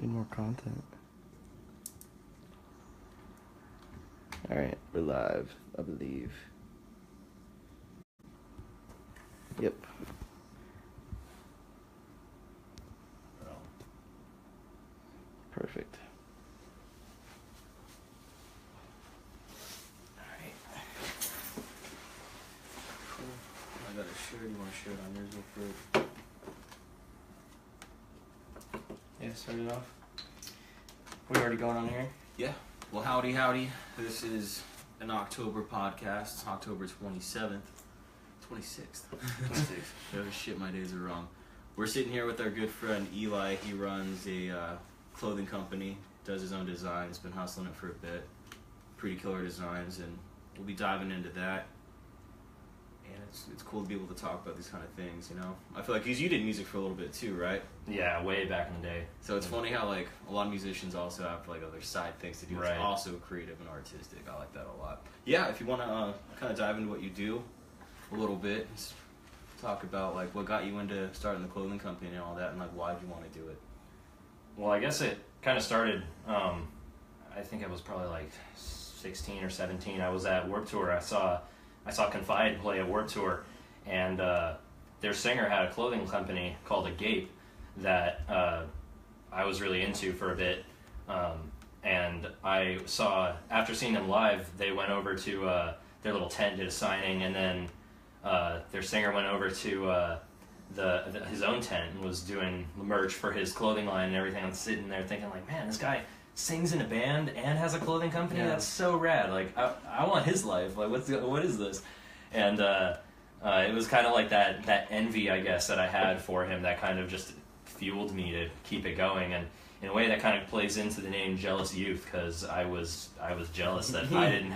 Need more content. Alright, we're live, I believe. Yep. Perfect. Alright. Cool. I got a shirt. You want to share it on yours real quick? Yeah, start it off. We already going on here? Yeah. Well, howdy. This is an October podcast. It's October 27th. 26th. 26th. Oh shit, my days are wrong. We're sitting here with our good friend Eli. He runs a clothing company, does his own designs, been hustling it for a bit. Pretty killer designs, and we'll be diving into that. And it's cool to be able to talk about these kind of things, you know? I feel like, because you did music for a little bit too, right? Yeah, way back in the day. So it's funny how, like, a lot of musicians also have, like, other side things to do. Right. It's also creative and artistic. I like that a lot. Yeah, if you want to kind of dive into what you do a little bit, just talk about, like, what got you into starting the clothing company and all that, and, like, why did you want to do it? Well, I guess it kind of started, I think I was probably like 16 or 17. I was at Warped Tour. I saw Confide play at Warped Tour, and their singer had a clothing company called Agape that I was really into for a bit. And I saw, after seeing them live, they went over to their little tent, did a signing, and then their singer went over to his own tent and was doing merch for his clothing line and everything. I'm sitting there thinking, like, man, this guy sings in a band and has a clothing company. Yeah. That's so rad. Like, I want his life. Like, what is this? And it was kind of like that envy, I guess, that I had for him that kind of just fueled me to keep it going. And in a way, that kind of plays into the name Jealous Youth, because I was jealous that I didn't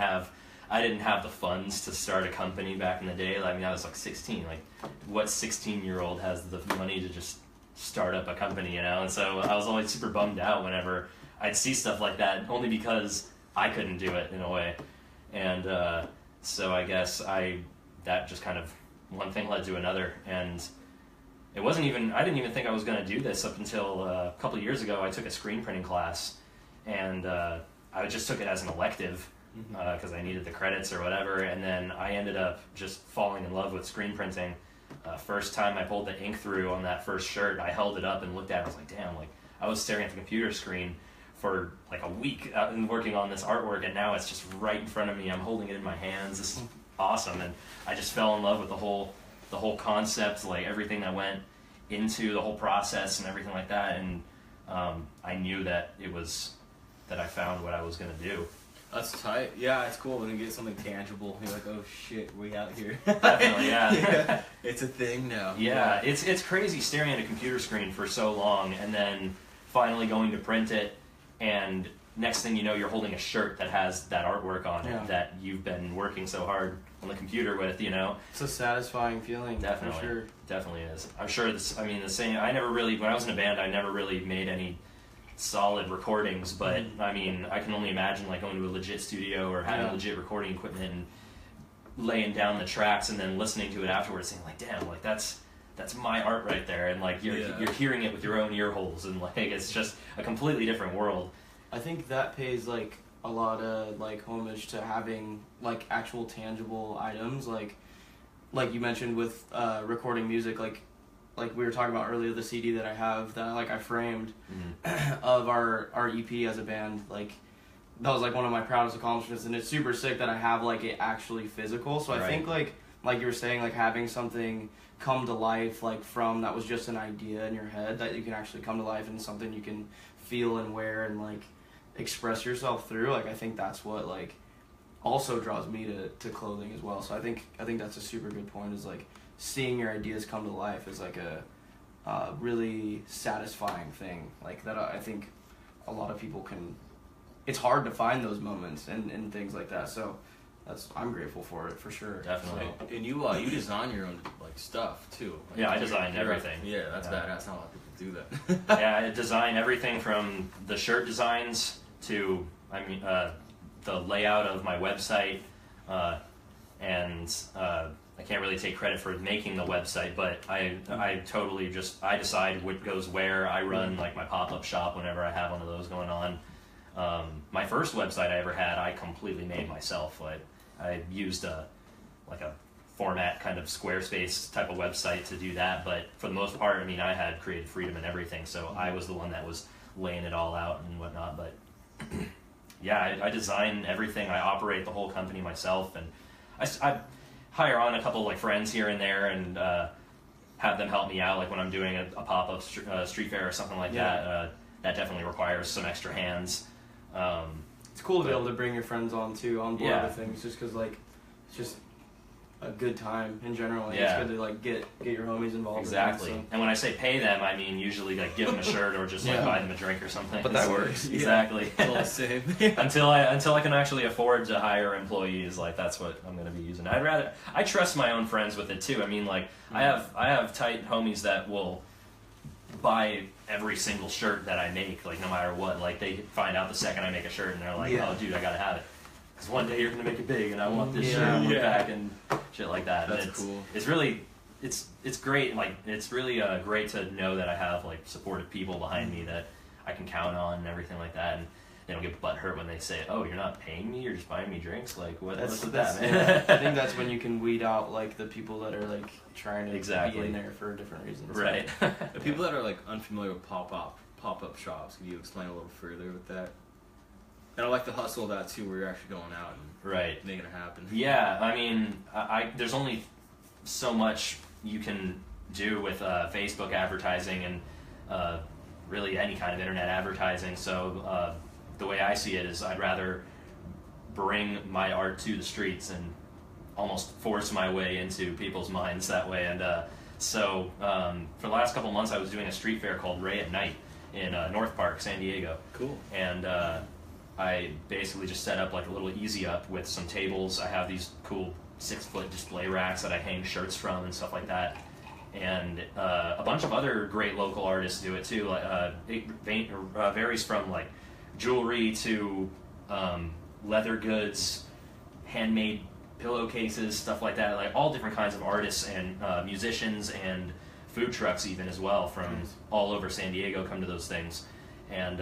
have the funds to start a company back in the day. I mean, I was like 16. Like, what 16-year-old has the money to just start up a company, you know? And so I was always super bummed out whenever I'd see stuff like that, only because I couldn't do it in a way. And so I guess that just kind of one thing led to another. And it wasn't even, I didn't even think I was going to do this up until a couple of years ago. I took a screen printing class, and I just took it as an elective because I needed the credits or whatever. And then I ended up just falling in love with screen printing. First time I pulled the ink through on that first shirt, I held it up and looked at it. I was like, damn, like, I was staring at the computer screen for like a week and working on this artwork, and now it's just right in front of me. I'm holding it in my hands. This is awesome. And I just fell in love with the whole concept, like everything that went into the whole process and everything like that. And I knew that I found what I was going to do. That's tight. Yeah, it's cool when you get something tangible. You're like, oh shit, we out here. Definitely, yeah. Yeah. It's a thing now. Yeah, it's crazy staring at a computer screen for so long and then finally going to print it, and next thing you know, you're holding a shirt that has that artwork on it that you've been working so hard on the computer with, you know? It's a satisfying feeling. Definitely. For sure. Definitely is. I'm sure the same, I never really, when I was in a band, I never really made any solid recordings, but I mean, I can only imagine like going to a legit studio or having legit recording equipment and laying down the tracks and then listening to it afterwards, saying like, damn, like that's my art right there, and like you're hearing it with your own ear holes, and like it's just a completely different world. I think that pays like a lot of like homage to having like actual tangible items, like you mentioned with recording music, like we were talking about earlier, the CD that I have that like I framed of our EP as a band, like that was like one of my proudest accomplishments, and it's super sick that I have like it actually physical. So I think like you were saying, like having something come to life, like from that was just an idea in your head, that you can actually come to life and something you can feel and wear and like express yourself through. Like I think that's what like also draws me to clothing as well. So I think that's a super good point, is like seeing your ideas come to life is like a really satisfying thing, like that. I think a lot of people can, it's hard to find those moments and things like that. So I'm grateful for it, for sure. Definitely. So, and you design your own like stuff too. Like, yeah, I designed everything. Yeah, that's badass. Not a lot of people do that. Yeah, I design everything from the shirt designs to the layout of my website, and I can't really take credit for making the website, but I totally just, I decide what goes where. I run like my pop-up shop whenever I have one of those going on. My first website I ever had, I completely made myself. Like, I used a format kind of Squarespace type of website to do that, but for the most part, I mean, I had creative freedom and everything, so I was the one that was laying it all out and whatnot. But yeah, I design everything. I operate the whole company myself, and I hire on a couple like friends here and there and have them help me out, like when I'm doing a pop-up street fair or something like that. That definitely requires some extra hands. It's cool to be able to bring your friends on too, on board Yeah. with things, just because like it's just a good time in general. Like, Yeah. It's good to like get your homies involved. Exactly. In it, And when I say pay them, I mean usually like give them a shirt or just like Yeah. buy them a drink or something. But that works. Exactly. It's all the same. until I can actually afford to hire employees, like that's what I'm gonna be using. I trust my own friends with it too. I mean, like I have tight homies that will buy every single shirt that I make, like no matter what. Like they find out the second I make a shirt and they're like, Yeah. oh dude, I gotta have it. Because one day you're gonna make it big and I want this Yeah. shirt on the Yeah. back and shit like that. That's and cool. It's really it's great. Like it's really great to know that I have like supportive people behind me that I can count on and everything like that. And they don't get butthurt when they say, "Oh, you're not paying me. You're just buying me drinks." Like what's with that, man? Yeah. I think that's when you can weed out like the people that are like trying to Exactly. be in there for different reasons. Right. The people that are like unfamiliar with pop-up shops, can you explain a little further with that? And I like the hustle of that too, where you're actually going out and Right. making it happen. Yeah, I mean, I there's only so much you can do with Facebook advertising and really any kind of internet advertising. So the way I see it is I'd rather bring my art to the streets and almost force my way into people's minds that way. And so for the last couple months I was doing a street fair called Ray at Night in North Park, San Diego. Cool. And I basically just set up like a little easy up with some tables. I have these cool 6-foot display racks that I hang shirts from and stuff like that. And a bunch of other great local artists do it too. Like it varies from like jewelry to leather goods, handmade pillowcases, stuff like that. Like all different kinds of artists and musicians and food trucks even as well from all over San Diego come to those things. And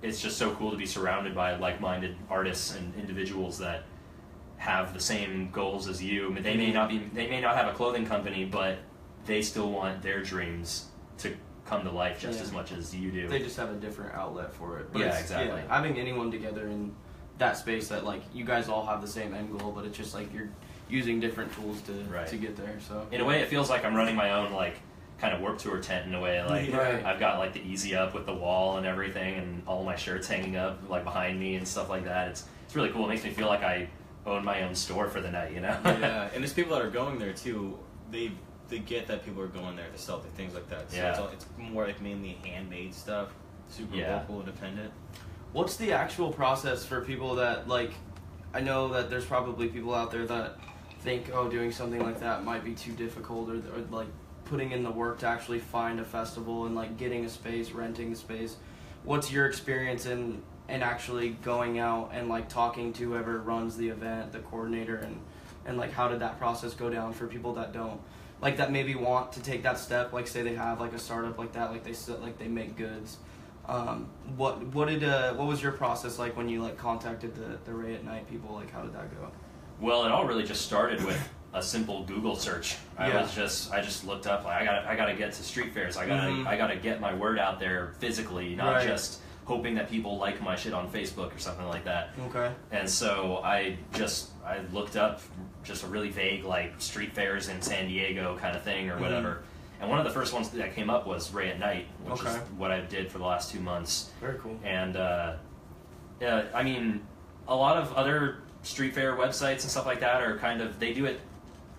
it's just so cool to be surrounded by like-minded artists and individuals that have the same goals as you. I mean, they may not have a clothing company, but they still want their dreams to come to life just as much as you do. They just have a different outlet for it. But Yeah, it's- exactly. Yeah, having anyone together in that space that like you guys all have the same end goal, but it's just like you're using different tools Right. to get there. So In a way, it feels like I'm running my own like kind of Warped Tour tent in a way. Like Right. I've got like the easy up with the wall and everything, and all my shirts hanging up like behind me and stuff like that. It's really cool. It makes me feel like I own my own store for the night, you know? Yeah, and there's people that are going there too. They get that people are going there to sell their things like that. So Yeah. it's more like mainly handmade stuff, super Yeah. local, independent. what's the actual process for people that like? I know that there's probably people out there that think, oh, doing something like that might be too difficult, or like putting in the work to actually find a festival and like getting a space, renting a space. What's your experience in actually going out and like talking to whoever runs the event, the coordinator, and like how did that process go down for people that don't like that maybe want to take that step, like say they have like a startup like that, like they make goods. What was your process like when you like contacted the Ray at Night people? Like how did that go? Well, it all really just started with a simple Google search. Yeah. I just looked up like I gotta get to street fairs. I gotta get my word out there physically, not Right. just hoping that people like my shit on Facebook or something like that. Okay. And so I looked up just a really vague like street fairs in San Diego kind of thing or whatever. And one of the first ones that came up was Ray at Night, which is Okay. what I did for the last 2 months. Very cool. And I mean, a lot of other street fair websites and stuff like that are kind of, they do it,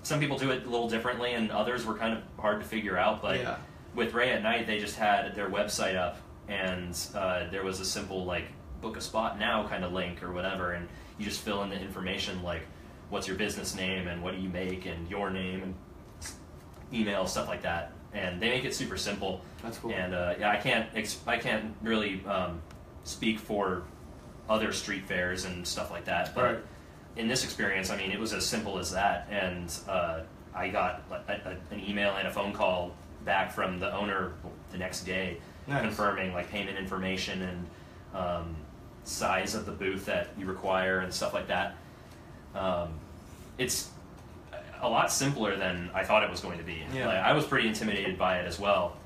some people do it a little differently and others were kind of hard to figure out. But Yeah. with Ray at Night, they just had their website up and there was a simple like book a spot now kind of link or whatever, and you just fill in the information like what's your business name and what do you make and your name and email, stuff like that. And they make it super simple. That's cool. And yeah, I can't really speak for other street fairs and stuff like that. But Right. in this experience, I mean, it was as simple as that. And I got an email and a phone call back from the owner the next day, Nice. confirming like payment information and size of the booth that you require and stuff like that. It's a lot simpler than I thought it was going to be. Yeah. Like, I was pretty intimidated by it as well.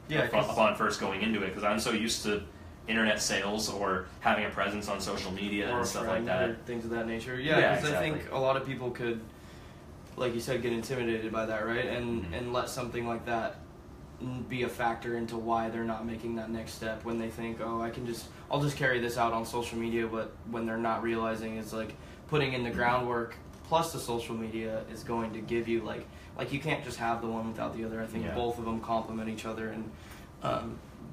Yeah, 'cause- upon first going into it, because I'm so used to internet sales or having a presence on social media or and a stuff like friend that. or things of that nature. Yeah, Yeah, because exactly. I think a lot of people could, like you said, get intimidated by that, right? And Mhm. and let something like that be a factor into why they're not making that next step when they think, oh, I'll just carry this out on social media, but when they're not realizing is like putting in the groundwork plus the social media is going to give you like you can't just have the one without the other. I think Yeah. both of them complement each other, and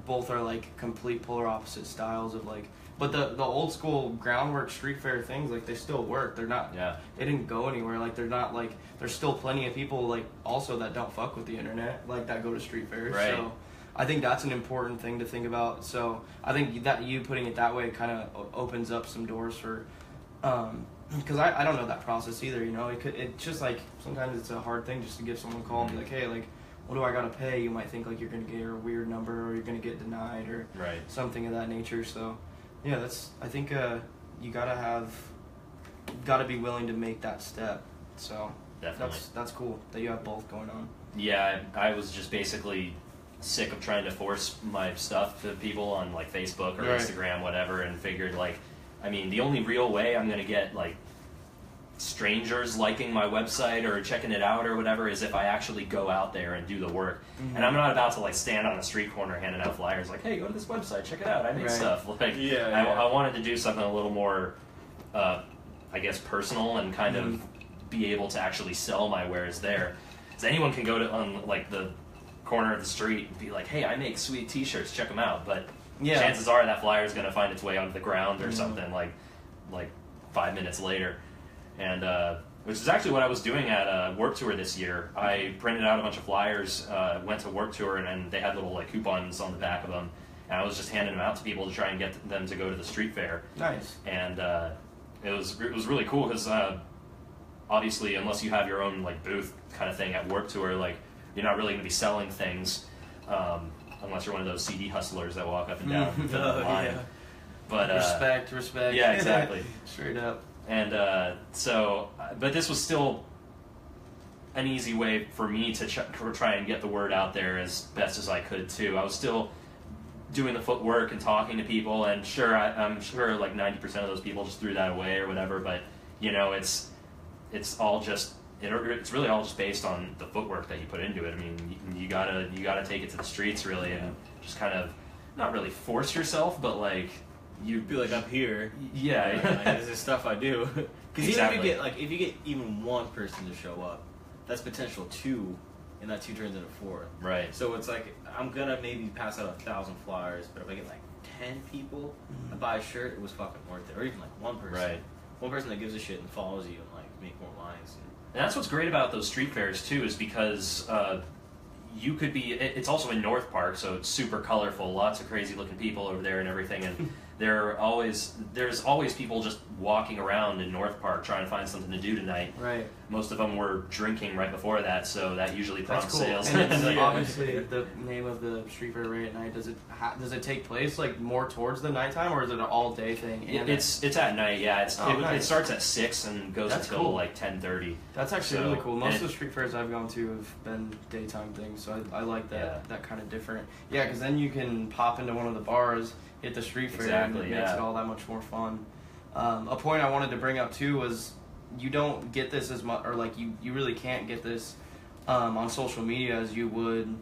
both are like complete polar opposite styles of like. But the old school groundwork street fair things, like they still work. They're not. Yeah. They didn't go anywhere. Like they're not like. There's still plenty of people like also that don't fuck with the internet, like that go to street fairs. Right. So I think that's an important thing to think about. So I think that you putting it that way kind of opens up some doors for. Because I don't know that process either. You know, it's just like sometimes it's a hard thing just to give someone a call and be like, hey, like, what do I gotta pay? You might think like you're gonna get a weird number or you're gonna get denied or Right. something of that nature. So, yeah, I think you gotta be willing to make that step. So Definitely. that's cool that you have both going on. Yeah, I was just basically sick of trying to force my stuff to people on like Facebook or Right. Instagram, whatever, and figured like, I mean, the only real way I'm gonna get like strangers liking my website or checking it out or whatever is if I actually go out there and do the work. Mhm. And I'm not about to like stand on a street corner handing out flyers like, hey, go to this website, check it out, I make Right. stuff. Like, Yeah. I wanted to do something a little more, I guess, personal and kind of be able to actually sell my wares there. Because anyone can go to on like the corner of the street and be like, hey, I make sweet T-shirts, check them out. But Yeah. chances are that flyer is going to find its way onto the ground or Mhm. something like 5 minutes later. And which is actually what I was doing at Warped Tour this year. I printed out a bunch of flyers, went to Warped Tour, and they had little like coupons on the back of them. And I was just handing them out to people to try and get them to go to the street fair. Nice. And it was really cool because obviously, unless you have your own like booth kind of thing at Warped Tour, like you're not really going to be selling things unless you're one of those CD hustlers that walk up and down and fill the line. Yeah. But Respect. yeah, exactly. Straight up. And but this was still an easy way for me to try and get the word out there as best as I could too. I was still doing the footwork and talking to people, and sure, I'm sure like 90% of those people just threw that away or whatever. But you know, it's all just it's really all just based on the footwork that you put into it. I mean, you gotta take it to the streets really, and just kind of not really force yourself, but like You'd be like, I'm here. yeah. Like, this is stuff I do. Because Exactly. even if you get even one person to show up, that's potential 2, and that 2 turns into 4. Right. So it's like I'm gonna maybe pass out 1,000 flyers, but if I get like 10 people to buy a shirt, it was fucking worth it. Or even like one person, Right. one person that gives a shit and follows you and like make more lines. And that's what's great about those street fairs too, is because you could be. It's also in North Park, so it's super colorful. Lots of crazy looking people over there and everything. And there's always people just walking around in North Park trying to find something to do tonight. Right. Most of them were drinking right before that, so that usually prompts That's cool. sales. And it's Yeah. obviously the name of the street fair right at night. Does it take place like more towards the nighttime, or is it an all day thing? And It's at night, yeah. Oh, It nice. starts at 6 and goes That's until cool. like 10:30. that's actually So, really cool. Most and of the street fairs I've gone to have been daytime things, so I like that Yeah. that kind of different. Yeah, because then you can pop into one of the bars, hit the street fair, and Exactly, it makes yeah. it all that much more fun. A point I wanted to bring up too was you don't get this as much, or like you really can't get this on social media as you would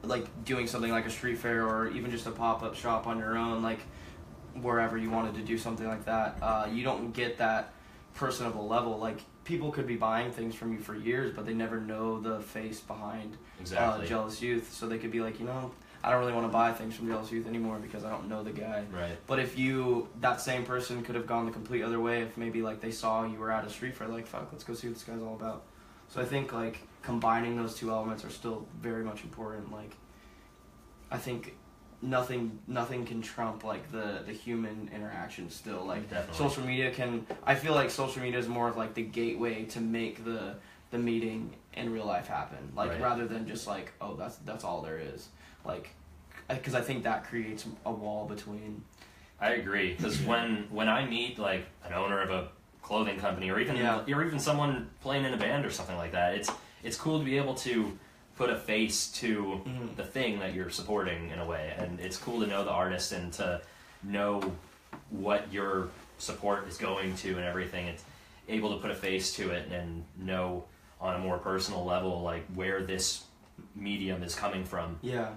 like doing something like a street fair or even just a pop-up shop on your own, like wherever you wanted to do something like that. You don't get that personable level. Like people could be buying things from you for years, but they never know the face behind Exactly. Jealous Youth, so they could be like, I don't really want to buy things from Jealous Youth anymore because I don't know the guy. Right. But if that same person could have gone the complete other way, if maybe like they saw you were at a street fair, like fuck, let's go see what this guy's all about. So I think like combining those two elements are still very much important. Like I think nothing can trump like the human interaction still. Like Definitely. social media I feel like social media is more of like the gateway to make the the meeting in real life happen, like Right. rather than just like, oh, that's all there is, like, because I think that creates a wall between. I agree, because when I meet like an owner of a clothing company, or even someone playing in a band or something like that, it's cool to be able to put a face to the thing that you're supporting in a way, and it's cool to know the artist and to know what your support is going to and everything. It's able to put a face to it and know on a more personal level like where this medium is coming from. Yeah.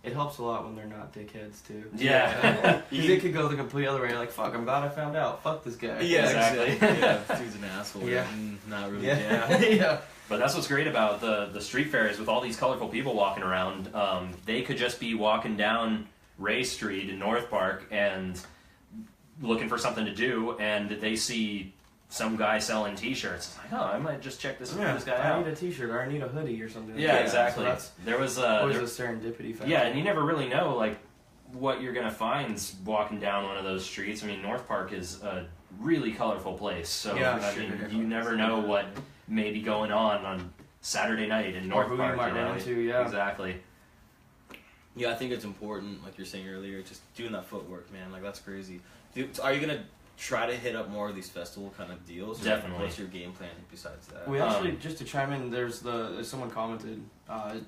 It helps a lot when they're not dickheads too. Yeah. Because it could go the complete other way. Like, fuck, I'm glad I found out. Fuck this guy. Yeah, Exactly. Yeah, this dude's an asshole. Yeah. Not really. Yeah. Yeah. Yeah. But that's what's great about the street fairs with all these colorful people walking around. They could just be walking down Ray Street in North Park and looking for something to do, and they see some guy selling T-shirts. It's like, oh, I might just check this guy I out. need a T-shirt or I need a hoodie or something. Yeah, like that. exactly. So that's There was always a serendipity factor. yeah, and you never really know like what you're gonna find walking down one of those streets. I mean, North Park is a really colorful place, so Yeah, I mean, you never know what may be going on Saturday night in North who you Park. might run into, yeah. Exactly. Yeah, I think it's important, like you're saying earlier, just doing that footwork, man. Like, that's crazy. Dude, are you going to try to hit up more of these festival kind of deals? Or Definitely. what's your game plan besides that? We actually, just to chime in, there's someone commented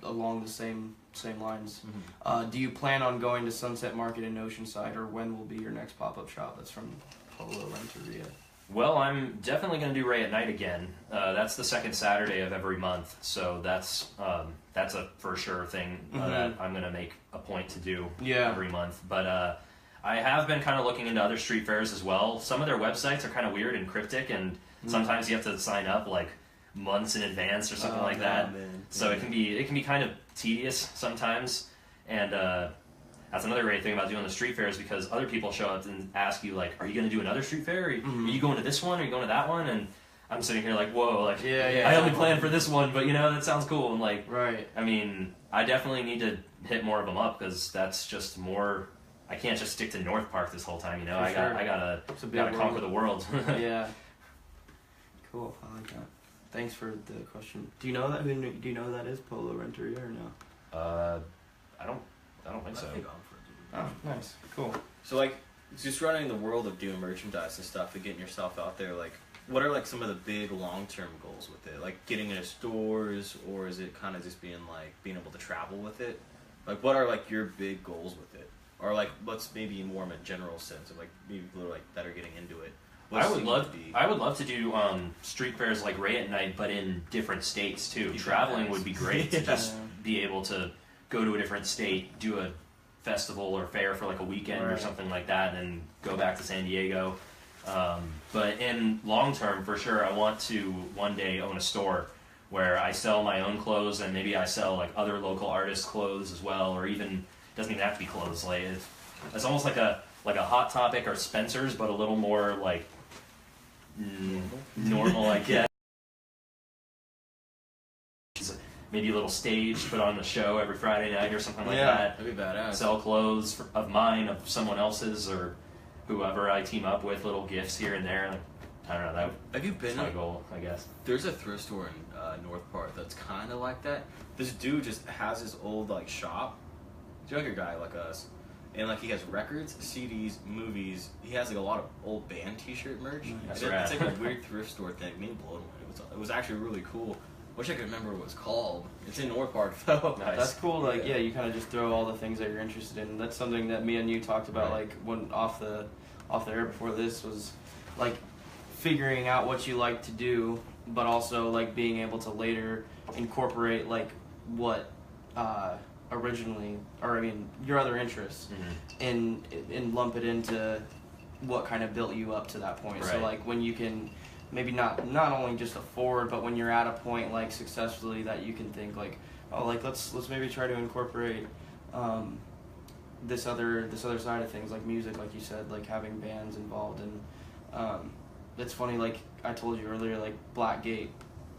along the same lines. Do you plan on going to Sunset Market in Oceanside, or when will be your next pop-up shop? That's from Polo Renteria. Well, I'm definitely going to do Ray at Night again. That's the second Saturday of every month, so that's a for sure thing that I'm going to make a point to do every month. But I have been kind of looking into other street fairs as well. Some of their websites are kind of weird and cryptic, and sometimes you have to sign up like months in advance or something like that. Man. So it can be kind of tedious sometimes, and that's another great thing about doing the street fairs, because other people show up and ask you like, "Are you going to do another street fair? Are you going to this one? Are you going to that one?" And I'm sitting here like, "Whoa!" Like, I only planned for this one, but that sounds cool. And like, right. I mean, I definitely need to hit more of them up, because that's just more. I can't just stick to North Park this whole time. I gotta conquer the world. Yeah. Cool. I like that. Thanks for the question. Do you know that? Do you know who that is? Polo Renteria or no? I don't think so. I think I'm for it. Oh, nice. Cool. So, like, just running the world of doing merchandise and stuff and getting yourself out there, like, what are, like, some of the big long-term goals with it? Like, getting into stores, or is it kind of just being, like, being able to travel with it? Like, what are, like, your big goals with it? Or, like, what's maybe more in a general sense of, like, maybe people like, that are getting into it? I would love to do street fairs like Ray at Night, but in different states, too. Traveling would be great to just be able to go to a different state, do a festival or fair for like a weekend or something like that, and then go back to San Diego. But in long term, for sure, I want to one day own a store where I sell my own clothes, and maybe I sell like other local artists' clothes as well, or even, it doesn't even have to be clothes. Like it's almost like a Hot Topic or Spencer's, but a little more like normal, I guess. Maybe a little stage, put on a show every Friday night or something like that. That'd be badass. Sell clothes of mine, of someone else's, or whoever I team up with, little gifts here and there. I don't know, Have you that's been? my goal, I guess. There's a thrift store in North Park that's kind of like that. This dude just has his old like shop. He's a younger guy like us, and like he has records, CDs, movies. He has like a lot of old band T-shirt merch. That's It's rad. like a weird thrift store thing. Me and blown away. It was actually really cool. Wish I could remember what it's called. It's in North Park though. Nice. That's cool. Like, yeah, you kind of just throw all the things that you're interested in. That's something that me and you talked about, Right. like when off the air before this, was like figuring out what you like to do, but also like being able to later incorporate like what originally, or I mean, your other interests, and lump it into what kind of built you up to that point. So Right. like when you can maybe not only just afford, but when you're at a point like successfully that you can think like, oh, like let's maybe try to incorporate this other side of things, like music, like you said, like having bands involved. And it's funny, like I told you earlier, like Blackgate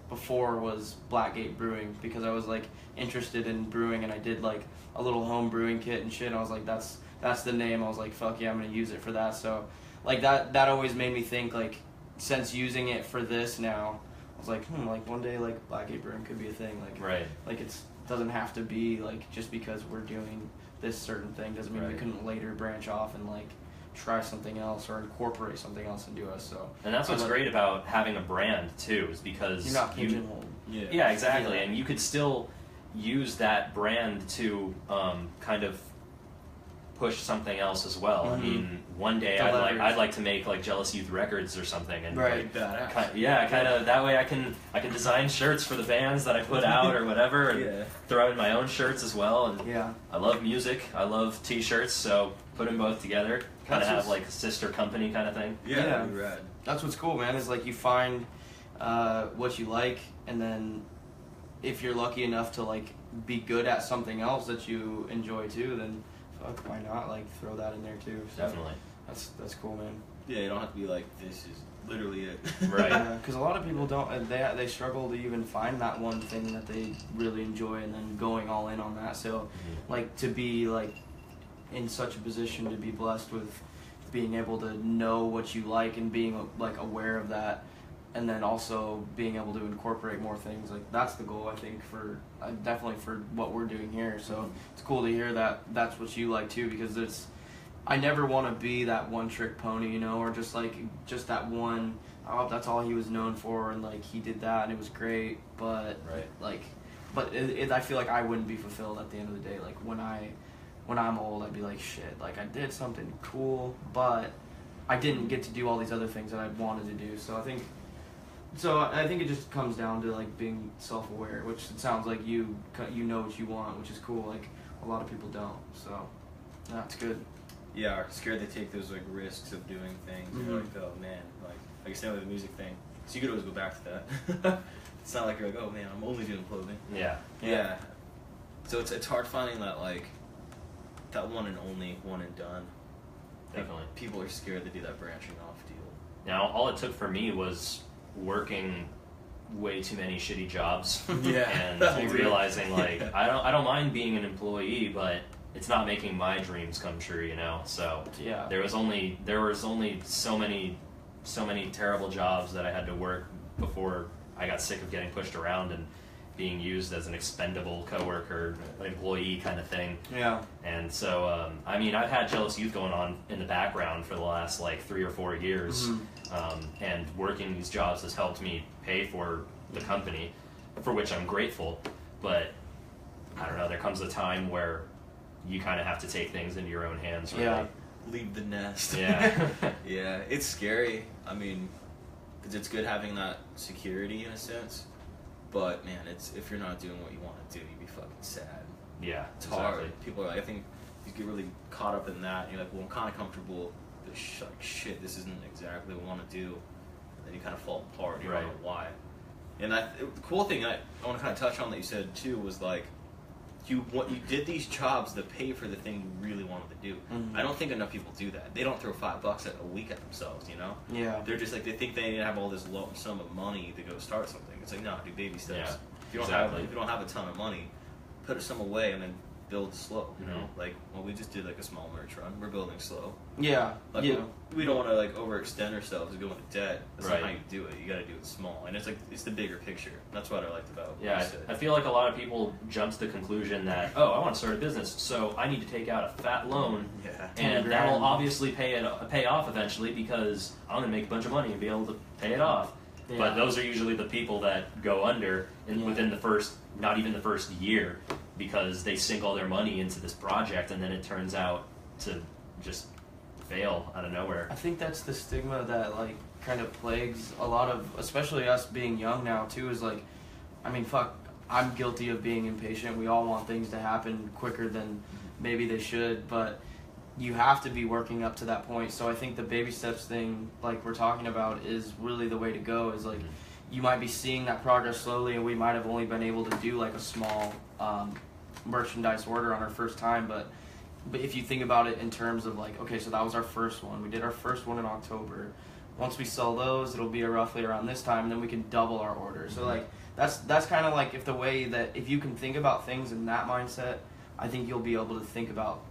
before was Blackgate Brewing, because I was like interested in brewing, and I did like a little home brewing kit and shit. And I was like, that's the name. I was like, fuck yeah, I'm gonna use it for that. So like that always made me think, like, since using it for this now, I was like, like one day like Black Apron could be a thing. Like Right. like it's doesn't have to be like just because we're doing this certain thing doesn't mean we Right. couldn't later branch off and like try something else or incorporate something else into us. So And that's what's I love- great about having a brand too, is because you're not pigeonholed. yeah, exactly, Yeah. and you could still use that brand to kind of push something else as well. I Mhm. mean, one day The leverage. I'd like to make like Jealous Youth Records or something, and Right. Badass. kind of that way I can design shirts for the bands that I put out or whatever, and Yeah. throw in my own shirts as well. And Yeah. I love music, I love T-shirts, so put them both together, kind of That's have just- like a sister company kind of thing. Yeah. Yeah. That'd be rad. That's what's cool, man, is like you find what you like, and then if you're lucky enough to like be good at something else that you enjoy too, then fuck, why not like throw that in there too? So Definitely. that's cool, man. Yeah, you don't have to be like, this is literally it. Right. Yeah, because a lot of people don't. They struggle to even find that one thing that they really enjoy, and then going all in on that. So, like to be like in such a position to be blessed with being able to know what you like and being like aware of that, and then also being able to incorporate more things. Like that's the goal, I think, for definitely for what we're doing here. So it's cool to hear that that's what you like too, because it's. I never want to be that one trick pony, you know, or just that one. Oh, that's all he was known for, and like he did that, and it was great. But Right. like, I feel like I wouldn't be fulfilled at the end of the day. Like when I'm old, I'd be like, shit. Like I did something cool, but I didn't get to do all these other things that I wanted to do. So I think it just comes down to like being self-aware, which it sounds like you know what you want, which is cool. Like a lot of people don't. So that's good. Yeah, are scared to take those like risks of doing things. Mhm. You're like, oh man, like I guess with the music thing. So you could always go back to that. It's not like you're like, oh man, I'm only doing clothing. Yeah. Yeah. So it's hard finding that like that one and only, one and done. Like, Definitely. people are scared to do that branching off deal. Now, all it took for me was working way too many shitty jobs Yeah. and realizing like I don't mind being an employee, but it's not making my dreams come true, you know. So Yeah. there was only so many terrible jobs that I had to work before I got sick of getting pushed around and being used as an expendable coworker, employee kind of thing. Yeah. And so, I mean, I've had Jealous Youth going on in the background for the last like 3 or 4 years, and working these jobs has helped me pay for the company, for which I'm grateful. But I don't know, there comes a time where you kind of have to take things into your own hands, really. Yeah. Leave the nest. Yeah. Yeah, it's scary. I mean, because it's good having that security in a sense. But man, it's if you're not doing what you want to do, you'd be fucking sad. Yeah, It's exactly. hard. People are like, I think you get really caught up in that. And you're like, well, I'm kind of comfortable. But like, shit, this isn't exactly what I want to do. And then you kind of fall apart. You Right. don't know why. And the cool thing I want to kind of touch on that you said too was like, you did these jobs that pay for the thing you really wanted to do. Mhm. I don't think enough people do that. They don't throw $5 a week at themselves, you know? Yeah. They're just like, they think they need to have all this lump sum of money to go start something. It's like, no, do baby steps. Yeah, If you don't have a ton of money, put some away and then build slow, you know? Mhm. Like, well, we just did like a small merch run. We're building slow. Yeah. Like, Yeah. we don't want to like overextend ourselves and go into debt. That's Right. not how you do it. You got to do it small. And it's like, it's the bigger picture. That's what I liked about what Yeah, you said. I feel like a lot of people jump to the conclusion that, oh, I want to start a business, so I need to take out a fat loan, Yeah. and $10,000. that'll obviously pay off eventually because I'm going to make a bunch of money and be able to pay it off. Yeah. But those are usually the people that go under within the first, not even the first year, because they sink all their money into this project and then it turns out to just fail out of nowhere. I think that's the stigma that like kind of plagues a lot of, especially us being young now too. Is like, I mean, fuck, I'm guilty of being impatient. We all want things to happen quicker than maybe they should, but you have to be working up to that point. So I think the baby steps thing, like we're talking about, is really the way to go. Is like, you might be seeing that progress slowly, and we might have only been able to do like a small merchandise order on our first time, but if you think about it in terms of like, okay, so that was our first one. We did our first one in October. Once we sell those, it'll be roughly around this time, and then we can double our order. So like that's kind of like if you can think about things in that mindset, I think you'll be able to think about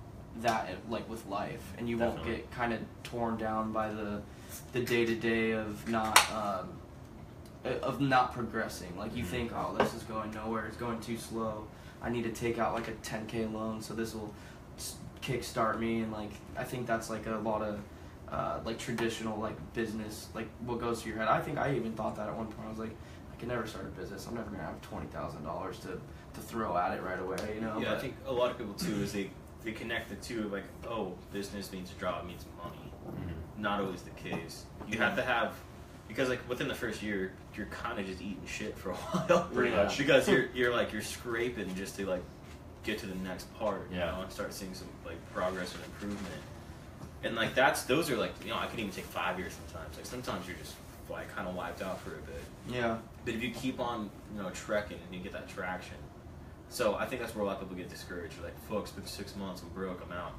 that like with life, and you won't Definitely. get kind of torn down by the day to day of not of not progressing. Like you think, oh, this is going nowhere. It's going too slow. I need to take out like a 10K loan, so this will kickstart me. And like I think that's like a lot of like traditional like business, like what goes through your head. I think I even thought that at one point. I was like, I can never start a business. I'm never gonna have $20,000 to throw at it right away. You know. Yeah, but I think a lot of people too is they connect the two, like, oh, business means job means money. Mm-hmm. Not always the case. You have to have, because like within the first year, you're kind of just eating shit for a while. Pretty much. Because you're scraping just to like get to the next part. You Yeah. know, and start seeing some like progress and improvement. And like those are like, you know, I can even take 5 years sometimes. Like sometimes you're just like kind of wiped out for a bit. yeah. But if you keep on, you know, trekking and you get that traction. So I think that's where a lot of people get discouraged. They're like, folks, it's been 6 months, I'm broke, I'm out.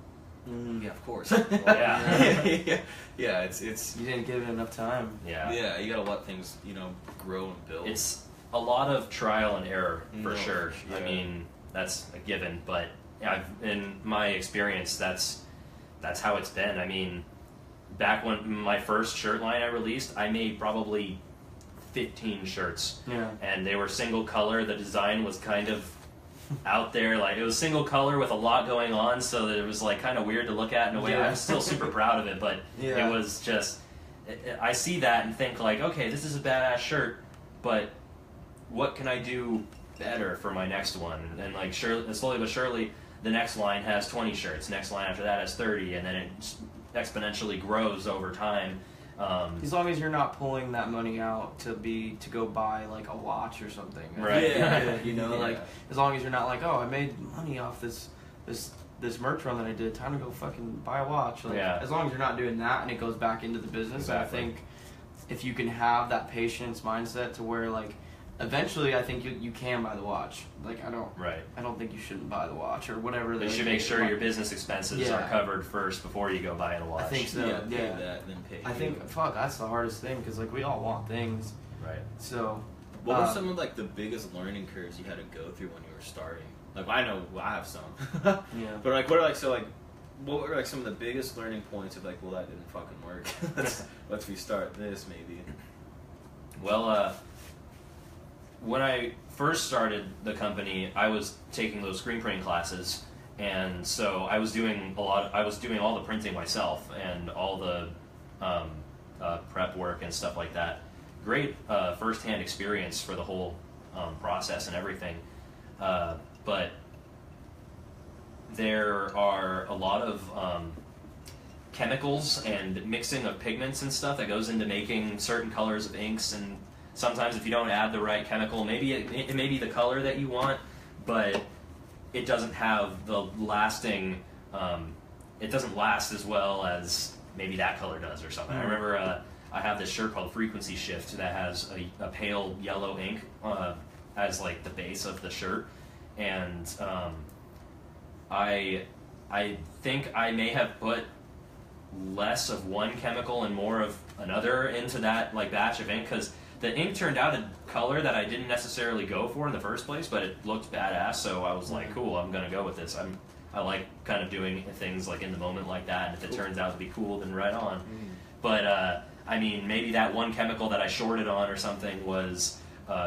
Mm-hmm. Yeah, of course. Yeah. yeah, it's You didn't give it enough time. yeah, you gotta let things, you know, grow and build. It's a lot of trial and error for No, sure. yeah. I mean, that's a given, but in my experience, that's how it's been. I mean, back when my first shirt line I released, I made probably 15 shirts, Yeah. and they were single color. The design was kind of out there, like it was single color with a lot going on, so that it was like kind of weird to look at in a way. Yeah. I'm still super proud of it, but Yeah. it was just, I see that and think like, okay, this is a badass shirt, but what can I do better for my next one? And like slowly but surely, the next line has 20 shirts, next line after that has 30, and then it exponentially grows over time. As long as you're not pulling that money out to go buy like a watch or something, Right. Yeah. You know, Yeah. like as long as you're not like, oh, I made money off this merch run that I did. Time to go fucking buy a watch. Like, Yeah. as long as you're not doing that and it goes back into the business, Exactly. I think if you can have that patience mindset to where like eventually, I think you can buy the watch. Like I don't think you shouldn't buy the watch or whatever. You should make sure your business expenses Yeah. are covered first before you go buying a watch. I think so. yeah, pay Yeah. that and then pay. I think that's the hardest thing because like we all want things. Right. So What were some of like the biggest learning curves you had to go through when you were starting? Like I know I have some, yeah. but like what were like some of the biggest learning points of like, well, that didn't fucking work. let's restart this maybe. Well, when I first started the company, I was taking those screen printing classes, and so I was doing all the printing myself and all the prep work and stuff like that. Great first-hand experience for the whole process and everything, but there are a lot of chemicals and mixing of pigments and stuff that goes into making certain colors of inks, and sometimes if you don't add the right chemical, maybe it may be the color that you want, but it doesn't have the lasting, it doesn't last as well as maybe that color does or something. I remember I have this shirt called Frequency Shift that has a pale yellow ink as like the base of the shirt, and I think I may have put less of one chemical and more of another into that like batch of ink, because the ink turned out a color that I didn't necessarily go for in the first place, but it looked badass, so I was like, cool, I'm gonna go with this. I like kind of doing things like in the moment like that, and if it turns out to be cool, then right on. But I mean, maybe that one chemical that I shorted on or something was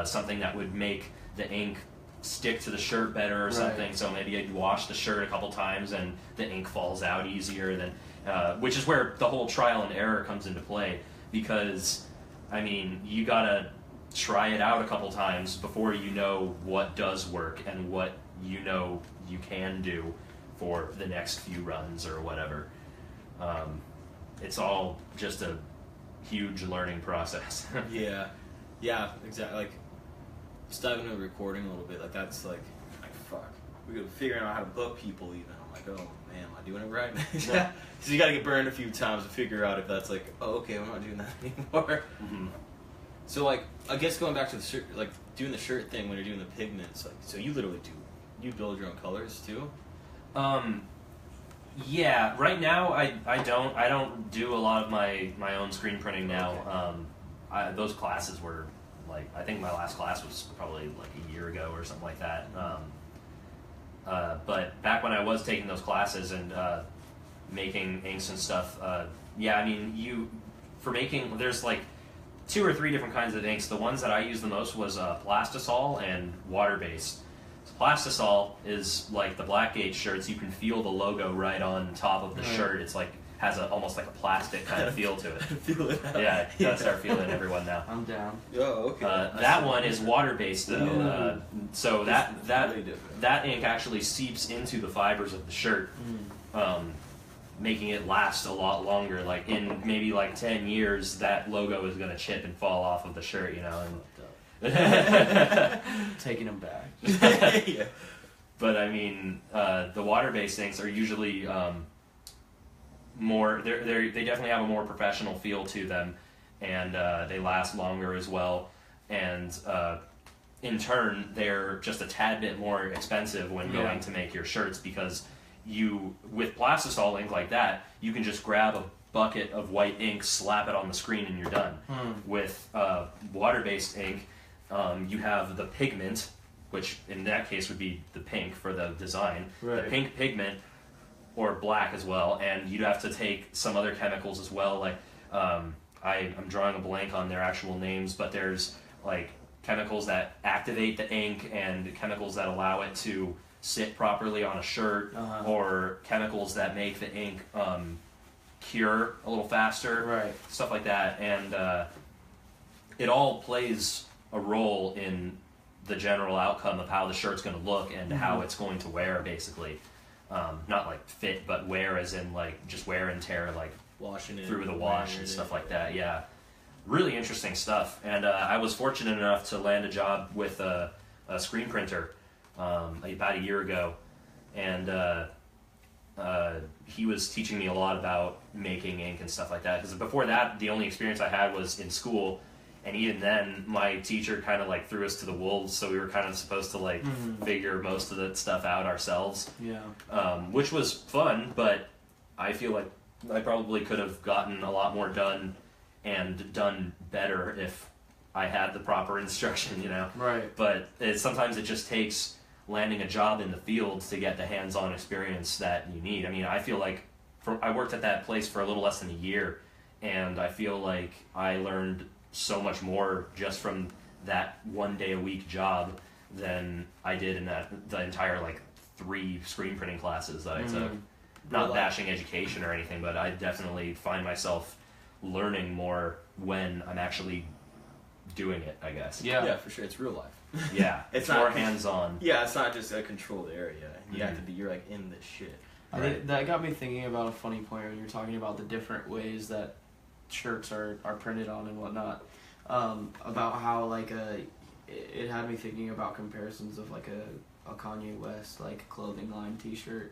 something that would make the ink stick to the shirt better or something, so maybe I'd wash the shirt a couple times and the ink falls out easier than, which is where the whole trial and error comes into play, because I mean, you gotta try it out a couple times before you know what does work and what you know you can do for the next few runs or whatever. It's all just a huge learning process. yeah, exactly. Like, just diving into recording a little bit, like that's like fuck. We go figuring out how to book people even. I'm like, oh man, am I doing it right? Yeah. So you got to get burned a few times to figure out if that's like, oh okay, I'm not doing that anymore. Mm-hmm. So like, I guess going back to the shirt, like doing the shirt thing when you're doing the pigments, like, so you literally you build your own colors too? Yeah, right now I don't do a lot of my own screen printing now. Okay. Those classes were like, I think my last class was probably like a year ago or something like that. But back when I was taking those classes and making inks and stuff, yeah, I mean, for making, there's like 2 or 3 different kinds of inks. The ones that I used the most was Plastisol and water-based. So Plastisol is like the Blackgate shirts. You can feel the logo right on top of the shirt. It's like has almost like a plastic kind of feel to it. Feel it. Yeah, you gotta start feeling everyone now. I'm down. Oh, okay. That one is water-based though, so Really that different. ink actually seeps into the fibers of the shirt, making it last a lot longer. Like in maybe like 10 years, that logo is gonna chip and fall off of the shirt, you know. And Taking them back. Yeah. but I mean, the water-based inks are usually more. They definitely have a more professional feel to them, and they last longer as well. And in turn, they're just a tad bit more expensive when going to make your shirts, because with Plastisol ink like that, you can just grab a bucket of white ink, slap it on the screen, and you're done. With water-based ink, you have the pigment, which in that case would be the pink for the design, the pink pigment, or black as well, and you'd have to take some other chemicals as well, like I'm drawing a blank on their actual names, but there's like chemicals that activate the ink and chemicals that allow it to sit properly on a shirt, or chemicals that make the ink cure a little faster, stuff like that. And it all plays a role in the general outcome of how the shirt's going to look and how it's going to wear, basically. Not like fit, but wear as in like just wear and tear, like Washing it through the wash and stuff like that. Yeah, really interesting stuff. And I was fortunate enough to land a job with a screen printer about a year ago, and he was teaching me a lot about making ink and stuff like that. Because before that, the only experience I had was in school. And even then, my teacher kind of like threw us to the wolves, so we were kind of supposed to like figure most of the stuff out ourselves. Yeah. Which was fun, but I feel like I probably could have gotten a lot more done and done better if I had the proper instruction, you know? Right. But sometimes it just takes landing a job in the field to get the hands-on experience that you need. I mean, I feel like I worked at that place for a little less than a year, and I feel like I learned so much more just from that 1 day a week job than I did in the entire like 3 screen printing classes that I took. Not bashing education or anything, but I definitely find myself learning more when I'm actually doing it, I guess. Yeah, for sure. It's real life. Yeah, It's more not- hands-on. Yeah, it's not just a controlled area. You have to be. You're like in this shit. I think that got me thinking about a funny point when you're talking about the different ways that shirts are printed on and whatnot. About how like it had me thinking about comparisons of like a Kanye West like clothing line T-shirt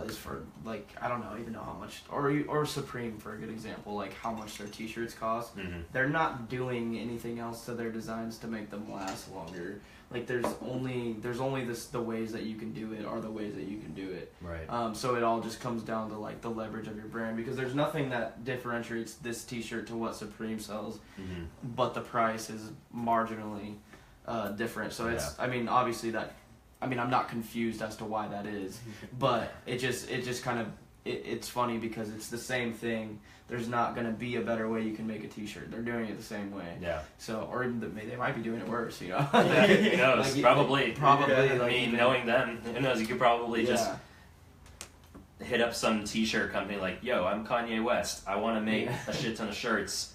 is for like I don't even know how much, or Supreme for a good example, like how much their T-shirts cost. They're not doing anything else to their designs to make them last longer. Like there's only the ways that you can do it are the ways that you can do it. Right. So it all just comes down to like the leverage of your brand, because there's nothing that differentiates this T-shirt to what Supreme sells, but the price is marginally different. So it's I mean obviously I'm not confused as to why that is, but it just kind of it's funny because it's the same thing. There's not going to be a better way you can make a T-shirt. They're doing it the same way. Yeah. So, or they might be doing it worse, you know? Who knows? Like, probably. Yeah. I mean, knowing them, who knows? You could probably just hit up some T-shirt company like, yo, I'm Kanye West. I want to make a shit ton of shirts.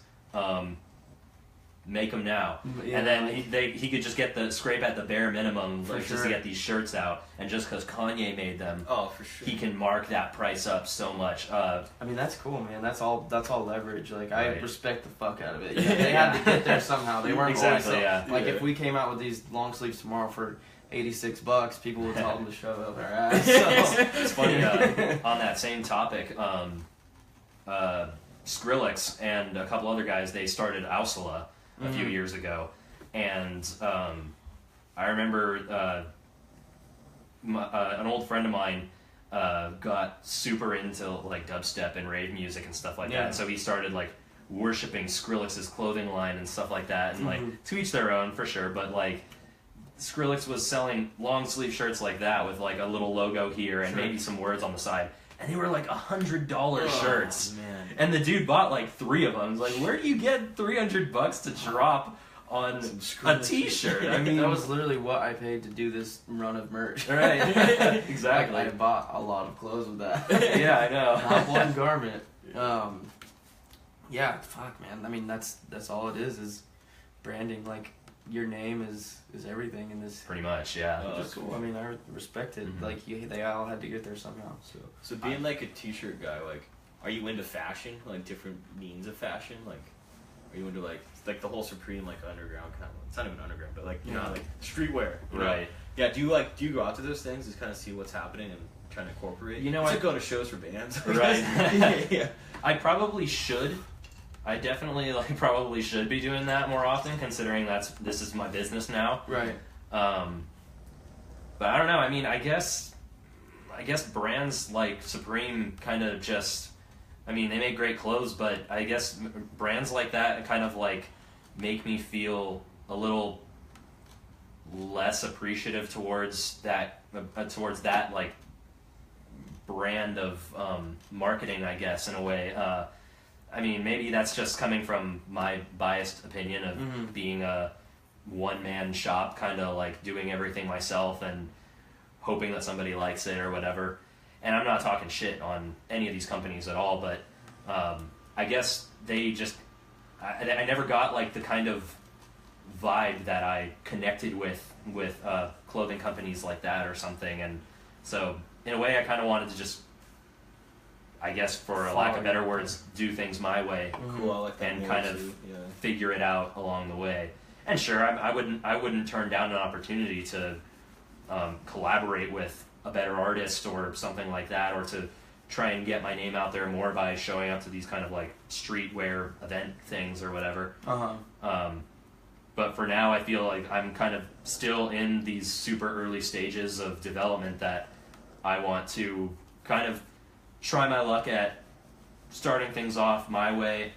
Make them now. Yeah, and then like, he could just scrape at the bare minimum For like, just sure. to get these shirts out. And just because Kanye made them, Oh, for sure. he can mark that price up so much. I mean, that's cool, man. That's all leverage. Like, I Right. respect the fuck out of it. Yeah, they had to get there somehow. They weren't Exactly, always yeah. Like, Yeah. if we came out with these long sleeves tomorrow for $86, people would tell them to shove up their ass. So. It's funny, on that same topic, Skrillex and a couple other guys, they started Ausala a few years ago, and I remember an old friend of mine got super into like dubstep and rave music and stuff like that, so he started like worshipping Skrillex's clothing line and stuff like that, and like to each their own for sure, but like Skrillex was selling long sleeve shirts like that with like a little logo here and maybe some words on the side, and they were like $100 shirts. Man. And the dude bought like 3 of them. I was like, where do you get $300 to drop on a T-shirt? I mean, that was literally what I paid to do this run of merch. right? Exactly. Like, I bought a lot of clothes with that. Yeah, I know. Not one garment. Yeah, fuck, man. I mean, that's all it is branding. Like, your name is everything in this. Pretty much, yeah. Oh, Just cool. I mean, I respect it. Mhm. Like, they all had to get there somehow. So being like a t-shirt guy, like, are you into fashion? Like different means of fashion? Like, are you into like the whole Supreme like underground kind of? It's not even underground, but like you know like streetwear. You know? Right. Yeah. Do you go out to those things to kind of see what's happening and try to incorporate? You know, I I go to shows for bands. Right. Yeah. I probably should. I definitely probably should be doing that more often, considering this is my business now. right. But I don't know. I mean, I guess brands like Supreme kind of just. I mean, they make great clothes, but I guess brands like that kind of like make me feel a little less appreciative towards that like brand of marketing, I guess, in a way. I mean, maybe that's just coming from my biased opinion of being a one-man shop, kind of like doing everything myself and hoping that somebody likes it or whatever. And I'm not talking shit on any of these companies at all, but I guess they just... I never got like the kind of vibe that I connected with clothing companies like that or something. And so, in a way, I kind of wanted to just... I guess, for a lack of better words, do things my way. Cool, I like that. And kind of figure it out along the way. And sure, I wouldn't turn down an opportunity to collaborate with a better artist or something like that, or to try and get my name out there more by showing up to these kind of like streetwear event things or whatever. But for now, I feel like I'm kind of still in these super early stages of development that I want to kind of try my luck at starting things off my way,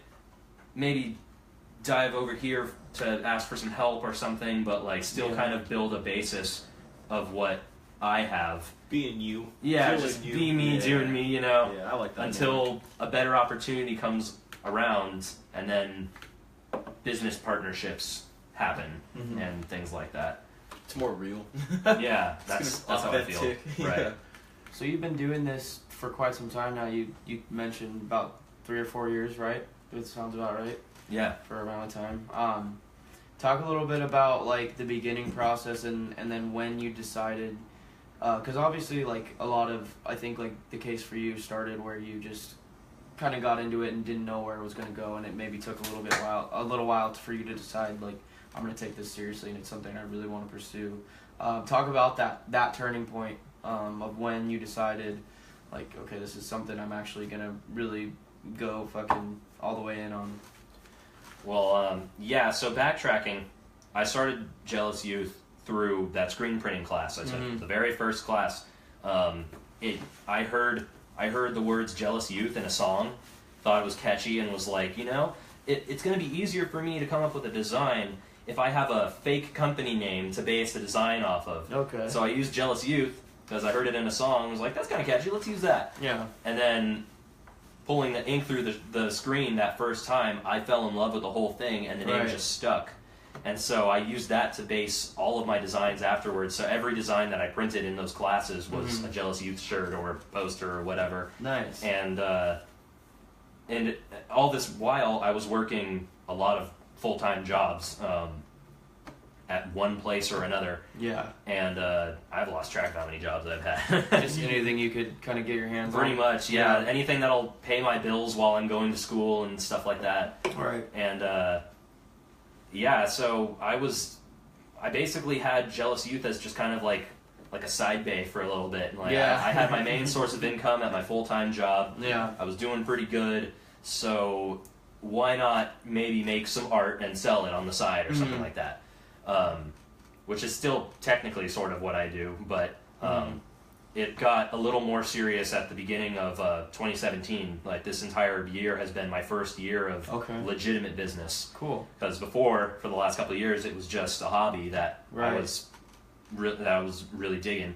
maybe dive over here to ask for some help or something, but like still kind of build a basis of what I have. Being you. Yeah, just you. be me, doing me, you know, Yeah, I like that. until a better opportunity comes around, and then business partnerships happen and things like that. It's more real. Yeah, that's how I feel. Yeah. Right. So you've been doing this for quite some time now. You mentioned about 3 or 4 years, right? It sounds about right. Yeah. For around the time. Talk a little bit about like the beginning process and then when you decided, because obviously like a lot of, I think like the case for you started where you just kind of got into it and didn't know where it was going to go, and it maybe took a little while for you to decide like, I'm going to take this seriously and it's something I really want to pursue. Talk about that turning point of when you decided like, okay, this is something I'm actually going to really go fucking all the way in on. Well, yeah, so backtracking, I started Jealous Youth through that screen printing class I took. The very first class. I heard the words Jealous Youth in a song, thought it was catchy, and was like, you know, it's going to be easier for me to come up with a design if I have a fake company name to base the design off of. Okay. So I used Jealous Youth because I heard it in a song and was like, that's kind of catchy, let's use that. Yeah. And then pulling the ink through the screen that first time, I fell in love with the whole thing, and the name just stuck. And so I used that to base all of my designs afterwards. So every design that I printed in those classes was a Jealous Youth shirt or a poster or whatever. Nice. And all this while, I was working a lot of full-time jobs at one place or another. Yeah. And I've lost track of how many jobs I've had. Just anything you could kind of get your hands on. Pretty much, yeah. Anything that'll pay my bills while I'm going to school and stuff like that. Right. And yeah, so I basically had Jealous Youth as just kind of like a side bay for a little bit. Like I had my main source of income at my full-time job. Yeah. I was doing pretty good, so why not maybe make some art and sell it on the side or something like that. Which is still technically sort of what I do, but it got a little more serious at the beginning of 2017. Like, this entire year has been my first year of legitimate business. Cool. Because before, for the last couple of years, it was just a hobby that I was really digging.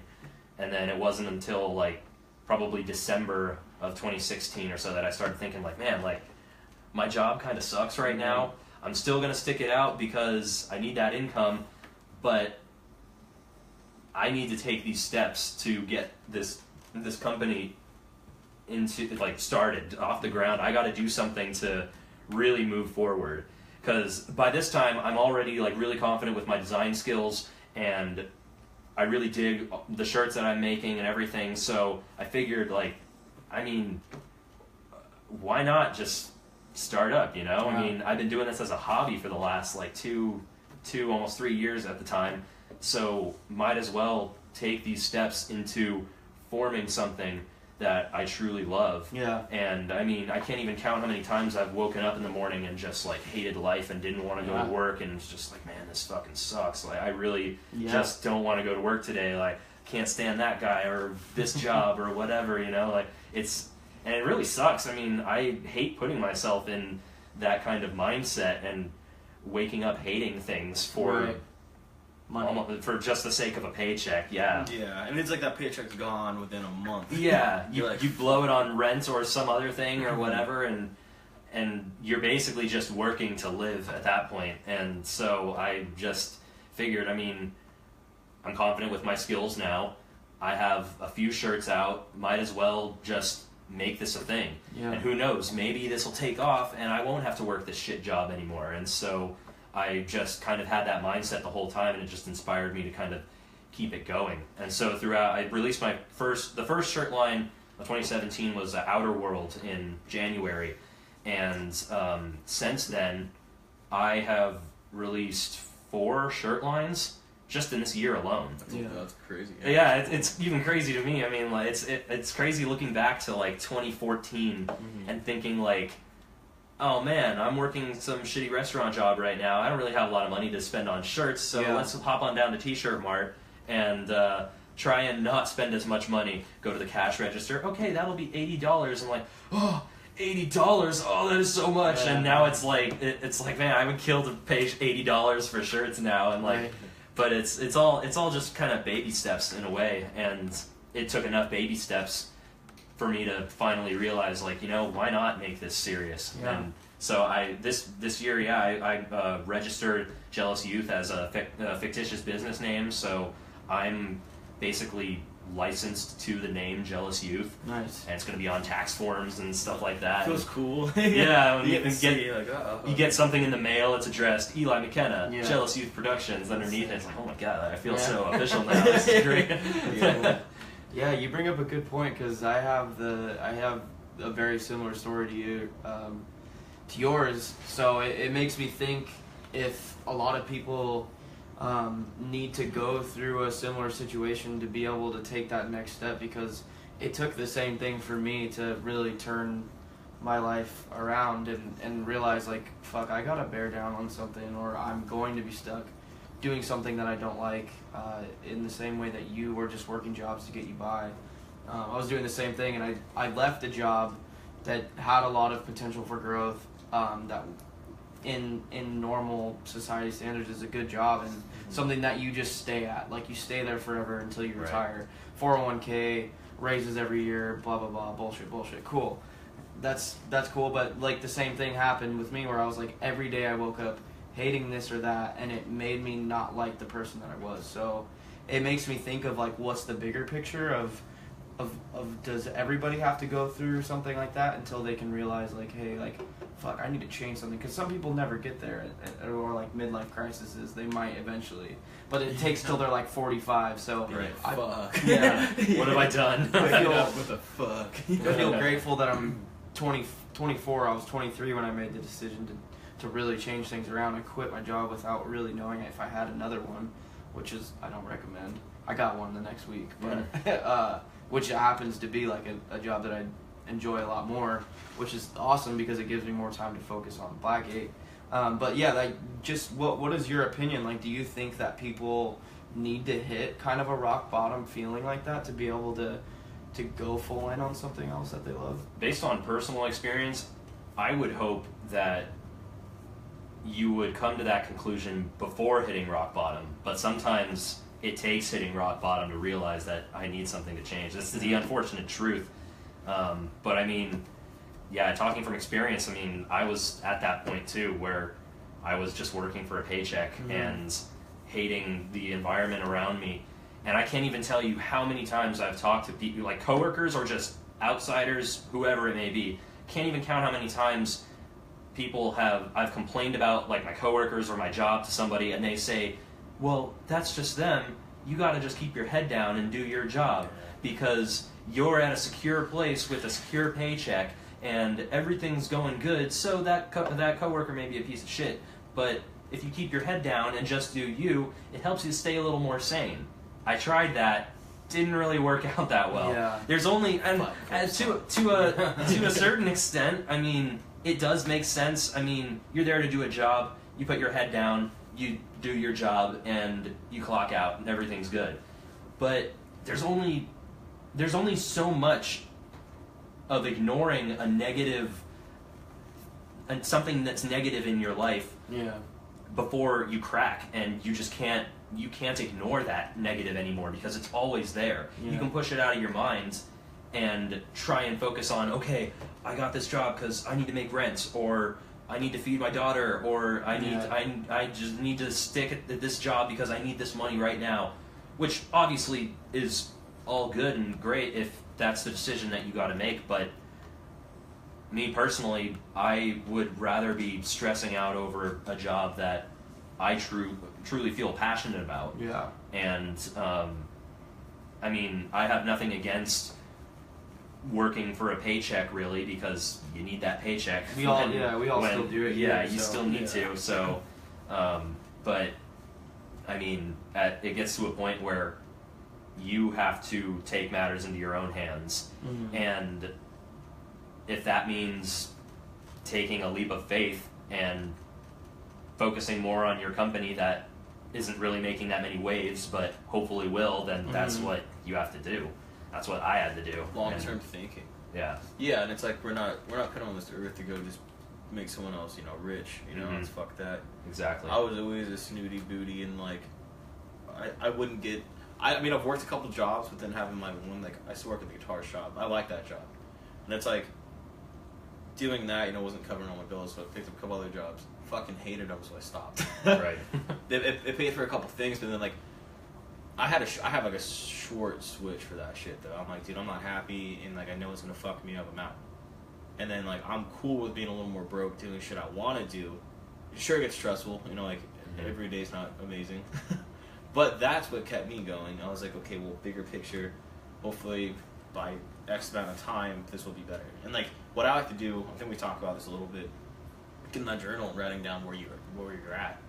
And then it wasn't until like probably December of 2016 or so that I started thinking like, man, like my job kind of sucks right now. I'm still gonna stick it out because I need that income, but I need to take these steps to get this company into like started off the ground. I got to do something to really move forward, because by this time I'm already like really confident with my design skills, and I really dig the shirts that I'm making and everything. So I figured, like, I mean, why not just start up, you know? Yeah. I mean, I've been doing this as a hobby for the last like two almost 3 years at the time, so might as well take these steps into forming something that I truly love. Yeah. And I mean, I can't even count how many times I've woken up in the morning and just like hated life and didn't want to go to work, and it's just like, man, this fucking sucks. Like, I really just don't want to go to work today. Like, can't stand that guy or this job or whatever, you know? Like, and it really sucks. I mean, I hate putting myself in that kind of mindset and waking up hating things for money, for just the sake of a paycheck. Yeah. Yeah, and it's like that paycheck's gone within a month. Yeah, you like, you blow it on rent or some other thing or whatever, and you're basically just working to live at that point. And so I just figured, I mean, I'm confident with my skills now. I have a few shirts out. Might as well just make this a thing. Yeah. And who knows, maybe this will take off and I won't have to work this shit job anymore. And so I just kind of had that mindset the whole time, and it just inspired me to kind of keep it going. And so throughout, I released the first shirt line of 2017 was Outer World in January. And since then, I have released 4 shirt lines just in this year alone. That's crazy. Yeah, it's even crazy to me. I mean, like, it's crazy looking back to like 2014 and thinking like, oh man, I'm working some shitty restaurant job right now. I don't really have a lot of money to spend on shirts, so let's hop on down to T-Shirt Mart and try and not spend as much money. Go to the cash register. Okay, that'll be $80. I'm like, oh, $80. Oh, that is so much. Yeah. And now it's like, man, I would kill to pay $80 for shirts now, and like. Right. But it's all just kind of baby steps in a way, and it took enough baby steps for me to finally realize, like, you know, why not make this serious? Yeah. And so this year, I registered Jealous Youth as a fictitious business name, so I'm basically licensed to the name Jealous Youth. Nice. And it's going to be on tax forms and stuff like that. Feels cool. Yeah, when you you get to get see, like, you get something in the mail, it's addressed Eli McKenna, Yeah. Jealous Youth Productions. Underneath it, it's like, oh my god, I feel Yeah. so official now. This is great. Yeah, you bring up a good point, because I have a very similar story to you, to yours. So it makes me think if a lot of people need to go through a similar situation to be able to take that next step, because it took the same thing for me to really turn my life around and realize, like, fuck, I gotta bear down on something, or I'm going to be stuck doing something that I don't like, in the same way that you were just working jobs to get you by. I was doing the same thing, and I left a job that had a lot of potential for growth, that in normal society standards is a good job, and something that you just stay at. Like, you stay there forever until you retire. 401k, raises every year, blah, blah, blah, bullshit. Cool. That's cool, but, like, the same thing happened with me, where I was like, every day I woke up hating this or that, and it made me not like the person that I was. So it makes me think of, like, what's the bigger picture of does everybody have to go through something like that until they can realize, like, hey, like, fuck, I need to change something? Because some people never get there, or like midlife crises, they might eventually, but it takes till they're like 45. So Right. fuck. Yeah. What have I done? I feel, What the fuck? I feel grateful that I'm 24. I was 23 when I made the decision to really change things around. I quit my job without really knowing if I had another one, which is, I don't recommend. I got one the next week, but which happens to be like a job that I enjoy a lot more, which is awesome because it gives me more time to focus on Blackgate. But yeah, like, just what is your opinion? Like, do you think that people need to hit kind of a rock bottom feeling like that to be able to go full in on something else that they love? Based on personal experience, I would hope that you would come to that conclusion before hitting rock bottom, but sometimes it takes hitting rock bottom to realize that I need something to change. This is the unfortunate truth. But I mean, yeah, talking from experience, I mean, I was at that point too where I was just working for a paycheck and hating the environment around me. And I can't even tell you how many times I've talked to people, like coworkers or just outsiders, whoever it may be. Can't even count how many times I've complained about like my coworkers or my job to somebody, and they say, well, that's just them. You got to just keep your head down and do your job because you're at a secure place with a secure paycheck and everything's going good. So that coworker may be a piece of shit, but if you keep your head down and just do you, it helps you stay a little more sane. I tried that. Didn't really work out that well. Yeah. There's only to a certain extent. I mean, it does make sense. I mean, you're there to do a job. You put your head down. You do your job, and you clock out, and everything's good. But there's only so much of ignoring a negative and something that's negative in your life. Yeah. Before you crack, and you can't ignore that negative anymore because it's always there. Yeah. You can push it out of your mind and try and focus on, okay, I got this job because I need to make rent, or I need to feed my daughter, or I just need to stick at this job because I need this money right now, which obviously is all good and great if that's the decision that you got to make. But me personally, I would rather be stressing out over a job that I truly feel passionate about. Yeah. And I mean, I have nothing against working for a paycheck really, because you need that paycheck. We all still do it. Yeah, here, you so, still need to. So, but I mean, it gets to a point where you have to take matters into your own hands, and if that means taking a leap of faith and focusing more on your company that isn't really making that many waves but hopefully will, then that's what you have to do. That's what I had to do. Long-term thinking. Yeah. Yeah, and it's like we're not put on this earth to go just make someone else, rich. It's fuck that. Exactly. I was always a snooty booty, and like I wouldn't get. I mean, I've worked a couple jobs, but then having my one, like I used to work at the guitar shop. I like that job, and it's like doing that, wasn't covering all my bills, so I picked up a couple other jobs. Fucking hated them, so I stopped. Right. It paid for a couple things, but then like I have like a short switch for that shit though. I'm like, dude, I'm not happy, and like I know it's gonna fuck me up. I'm out. And then like I'm cool with being a little more broke, doing shit I want to do. Sure, it gets stressful, like every day's not amazing, but that's what kept me going. I was like, okay, well, bigger picture. Hopefully, by X amount of time, this will be better. And like what I like to do, I think we talked about this a little bit. Getting that journal and writing down where you're at,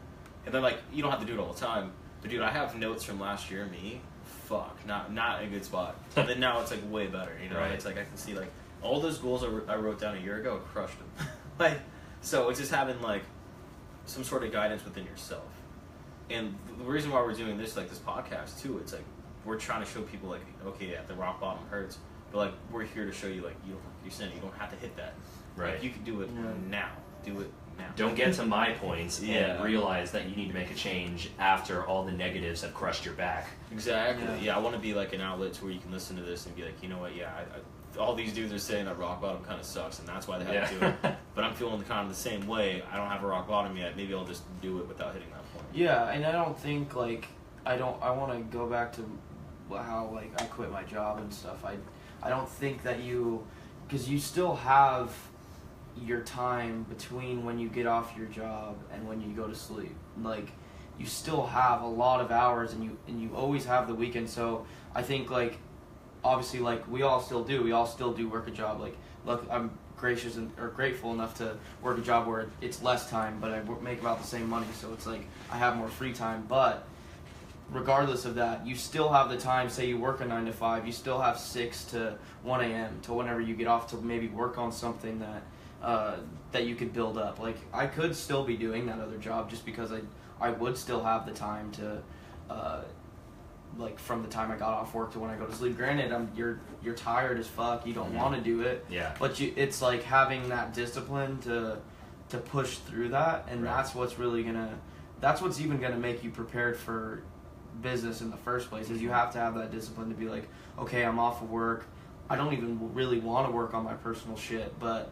and then like you don't have to do it all the time. But dude, I have notes from last year. Me, fuck, not a good spot. And then now it's like way better. Right. It's like I can see like all those goals I wrote down a year ago, I crushed them. Like, so it's just having like some sort of guidance within yourself. And the reason why we're doing this, like this podcast too, it's like we're trying to show people like, okay, at the rock bottom hurts, but like we're here to show you like you don't have to hit that. Right. Like, you can do it now. Do it now. Don't get to my point Yeah. and realize that you need to make a change after all the negatives have crushed your back. Exactly. Yeah, I want to be like an outlet to where you can listen to this and be like, you know what? Yeah, all these dudes are saying that rock bottom kind of sucks, and that's why they have to do it. But I'm feeling kind of the same way. I don't have a rock bottom yet. Maybe I'll just do it without hitting that point. Yeah, and I don't think like I want to go back to how like I quit my job and stuff. I don't think that because you still have your time between when you get off your job and when you go to sleep. Like you still have a lot of hours, and you always have the weekend. So I think like obviously like we all still do work a job. Like look, I'm grateful enough to work a job where it's less time, but I make about the same money, so it's like I have more free time. But regardless of that, you still have the time. Say you work a 9 to 5, you still have 6 to 1 a.m. to whenever you get off to maybe work on something that you could build up. Like I could still be doing that other job just because I would still have the time to like from the time I got off work to when I go to sleep. Granted, you're tired as fuck. You don't want to do it. Yeah. But it's like having that discipline to push through that, and Right. that's what's even gonna make you prepared for business in the first place. Is you have to have that discipline to be like, okay, I'm off of work. I don't even really want to work on my personal shit, but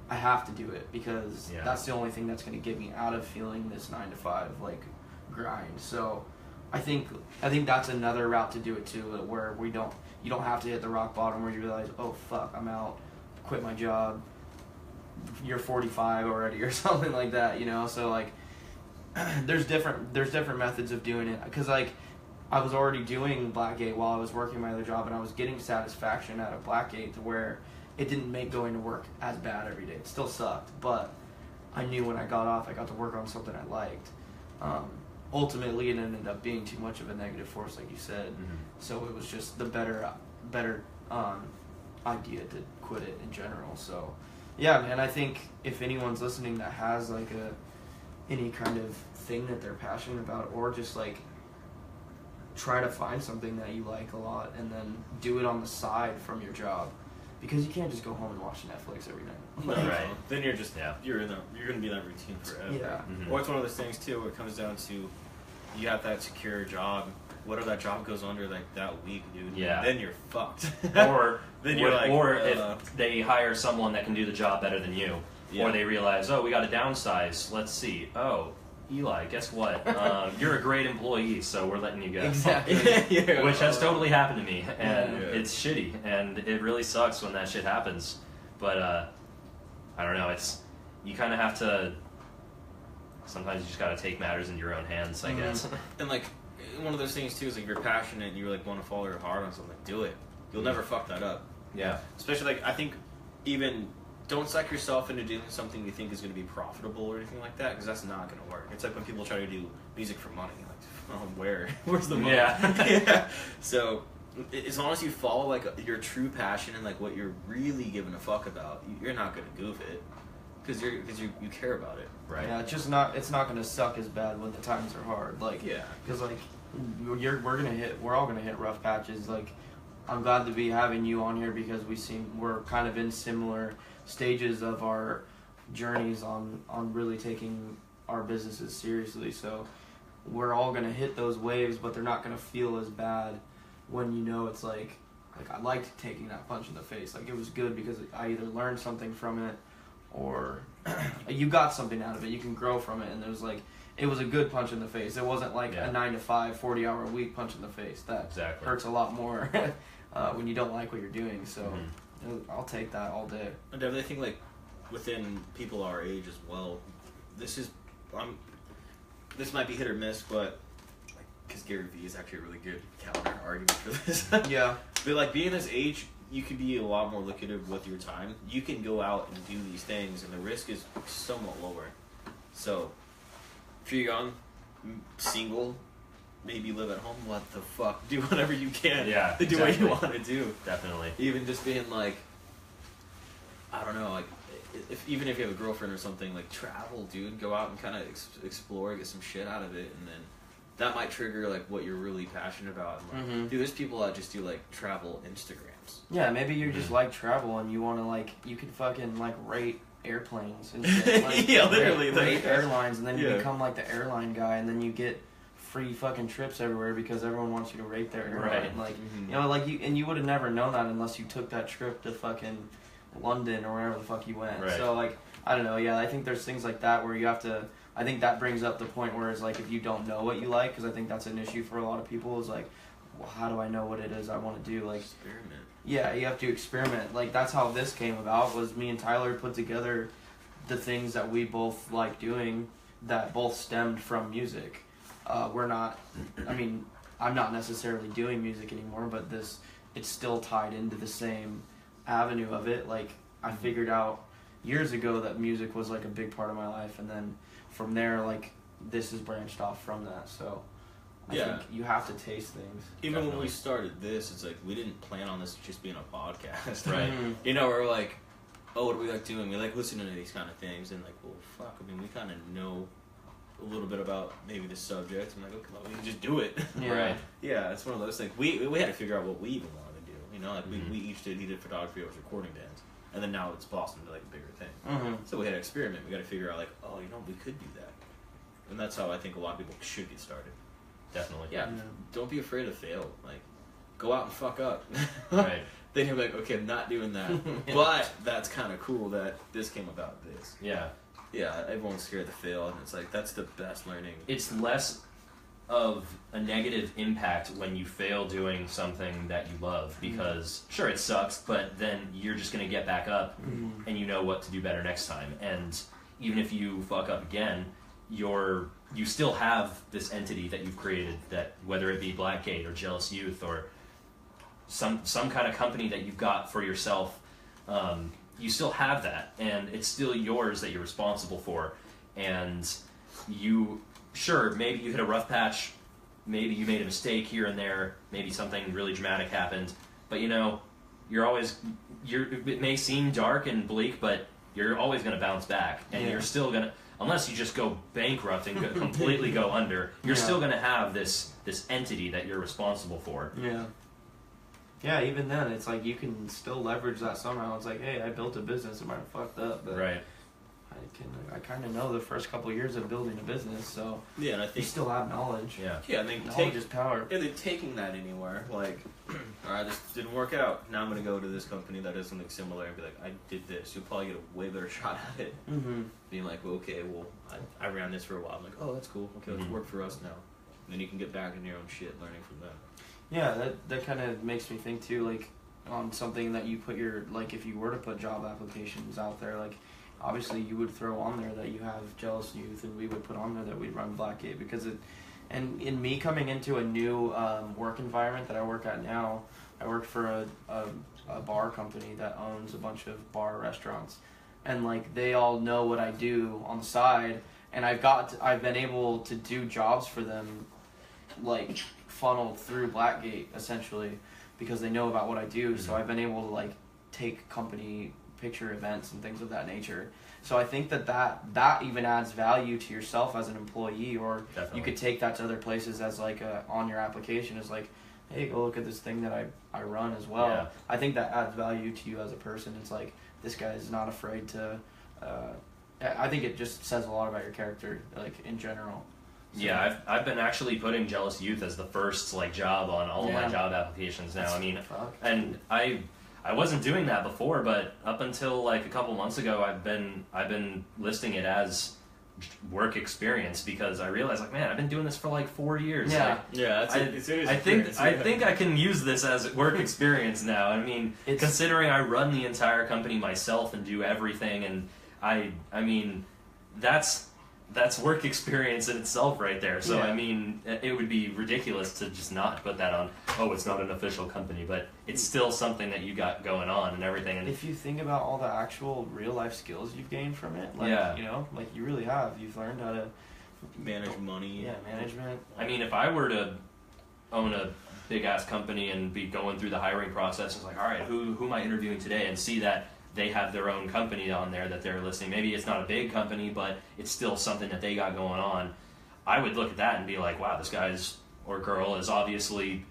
I have to do it because that's the only thing that's going to get me out of feeling this 9 to 5 like grind. So I think that's another route to do it too, where you don't have to hit the rock bottom where you realize, oh fuck, I'm out, quit my job, you're 45 already or something like that, you know. So like there's different methods of doing it, because like I was already doing Blackgate while I was working my other job, and I was getting satisfaction out of Blackgate to where it didn't make going to work as bad every day. It still sucked, but I knew when I got off I got to work on something I liked. Ultimately it ended up being too much of a negative force, like you said. So it was just the better idea to quit it in general. So yeah, man, I think if anyone's listening that has like any kind of thing that they're passionate about, or just like try to find something that you like a lot and then do it on the side from your job, because you can't just go home and watch Netflix every night. No, right. Then you're just you're gonna be in that routine forever. Yeah. Or it's one of those things too where it comes down to you have that secure job. Whatever that job goes under like that week, dude. Yeah. Then you're fucked. Or then you're like, or if they hire someone that can do the job better than you, or they realize, oh, we got to downsize. Let's see. Oh, Eli, guess what? You're a great employee, so we're letting you go. Exactly. Which has totally happened to me, and it's shitty, and it really sucks when that shit happens. But I don't know. You kind of have to. Sometimes you just got to take matters into your own hands, I guess. And like one of those things too is like you're passionate and you like want to follow your heart on something. Do it. You'll never fuck that up. Yeah. Especially like I think even. Don't suck yourself into doing something you think is going to be profitable or anything like that, because that's not going to work. It's like when people try to do music for money. Like, oh, where's the money? Yeah. So, as long as you follow like your true passion and like what you're really giving a fuck about, you're not going to goof it, because you care about it. Right. Yeah, it's not going to suck as bad when the times are hard. Like, because like we're all gonna hit rough patches. Like, I'm glad to be having you on here because we're kind of in similar stages of our journeys on really taking our businesses seriously. So we're all gonna hit those waves, but they're not gonna feel as bad when you know it's like I liked taking that punch in the face. Like, it was good because I either learned something from it or you got something out of it. You can grow from it, and it was a good punch in the face. It wasn't like a 9 to 5, 40-hour a week punch in the face. That hurts a lot more when you don't like what you're doing. So I'll take that all day. And I think like within people our age as well, this might be hit or miss, but because Gary Vee is actually a really good counter argument for this. Yeah. But like being this age, you can be a lot more lucrative with your time. You can go out and do these things, and the risk is somewhat lower. So if you're young, single, maybe live at home, what the fuck? Do whatever you can to do what you want to do. Definitely. Even just being like, I don't know, like, even if you have a girlfriend or something, like, travel, dude. Go out and kind of explore, get some shit out of it, and then that might trigger, like, what you're really passionate about. And, like, dude, there's people that just do, like, travel Instagrams. Yeah, maybe you just like travel and you want to, like, you could fucking, like, rate airplanes and shit. Like, yeah, literally. Rate airlines, and then you become, like, the airline guy, and then you get free fucking trips everywhere because everyone wants you to rate their airline. Right. Like, you know, like, you would have never known that unless you took that trip to fucking London or wherever the fuck you went. Right. So, like, I don't know, yeah, I think there's things like that where you have to, I think that brings up the point where it's like, if you don't know what you like, because I think that's an issue for a lot of people, is like, well, how do I know what it is I want to do? Like, experiment. Yeah, you have to experiment. Like, that's how this came about, was me and Tyler put together the things that we both like doing that both stemmed from music. We're not, I mean, I'm not necessarily doing music anymore, but it's still tied into the same avenue of it. Like, I figured out years ago that music was like a big part of my life, and then from there, like, this has branched off from that. So I think you have to taste things. Even when we started this, it's like we didn't plan on this just being a podcast. Right. You know, we're like, oh, what do we like doing? We like listening to these kind of things, and like, well, fuck, I mean, we kind of know a little bit about maybe the subject. I'm like, okay, well, we can just do it. Yeah. Right. Yeah, it's one of those things. We had to figure out what we even wanted to do. You know, like we each did. He did photography, I was recording dance, and then now it's blossomed into like a bigger thing. So we had to experiment. We got to figure out like, oh, you know, we could do that, and that's how I think a lot of people should get started. definitely. Yeah, don't be afraid to fail. Like, go out and fuck up. Right. Then you're like, okay, I'm not doing that. But that's kind of cool that this came about this. Yeah. Yeah, everyone's scared to fail, and it's like, that's the best learning. It's less of a negative impact when you fail doing something that you love, because sure, it sucks, but then you're just going to get back up and you know what to do better next time. And even if you fuck up again, you still have this entity that you've created, that whether it be Blackgate or Jealous Youth or some kind of company that you've got for yourself, you still have that, and it's still yours that you're responsible for. And sure, maybe you hit a rough patch, maybe you made a mistake here and there, maybe something really dramatic happened, but it may seem dark and bleak, but you're always going to bounce back, and you're still going to, unless you just go bankrupt and completely go under, you're still going to have this entity that you're responsible for. Yeah. Yeah, even then, it's like you can still leverage that somehow. It's like, hey, I built a business, it might have fucked up, but Right. I kind of know the first couple of years of building a business, so Yeah, and I you think still have knowledge. Yeah. I think Knowledge is power. they're taking that anywhere. Like, all right, this didn't work out. Now I'm gonna go to this company that does something similar and be like, I did this. You'll probably get a way better shot at it. Mm-hmm. Being like, well, okay, well, I ran this for a while. I'm like, oh, that's cool. Okay, let's work for us now. And then you can get back into your own shit, learning from them. Yeah, that kind of makes me think too, like, on something that you put if you were to put job applications out there, like, obviously you would throw on there that you have Jealous Youth, and we would put on there that we run Blackgate, because and in me coming into a new work environment that I work at now, I work for a bar company that owns a bunch of bar restaurants, and like they all know what I do on the side, and I've been able to do jobs for them, like funneled through Blackgate essentially, because they know about what I do. So I've been able to like take company picture events and things of that nature. So I think that even adds value to yourself as an employee, or Definitely. you could take that to other places as like on your application as like, hey, go look at this thing that I run as well. Yeah. I think that adds value to you as a person. It's like, this guy is not afraid to, I think it just says a lot about your character, like in general. So, Yeah, I've been actually putting Jealous Youth as the first like job on all of my Yeah. job applications now. I mean, fuck. and I wasn't doing that before, but up until like a couple months ago, I've been listing it as work experience, because I realized like, man, I've been doing this for like 4 years. Yeah. Like, Yeah, I think I can use this as work experience now. I mean, considering I run the entire company myself and do everything, and I mean, that's work experience in itself right there. So Yeah. I mean, it would be ridiculous to just not put that on. Oh, it's not an official company, but it's still something that you got going on and everything. And If you think about all the actual real life skills you've gained from it, like, Yeah. you know, like you really have. You've learned how to manage money. management. I mean, if I were to own a big ass company and be going through the hiring process, it's like, all right, who am I interviewing today? And see that they have their own company on there that they're listing. Maybe it's not a big company, but it's still something that they got going on. I would look at that and be like, wow, this guy's or girl is obviously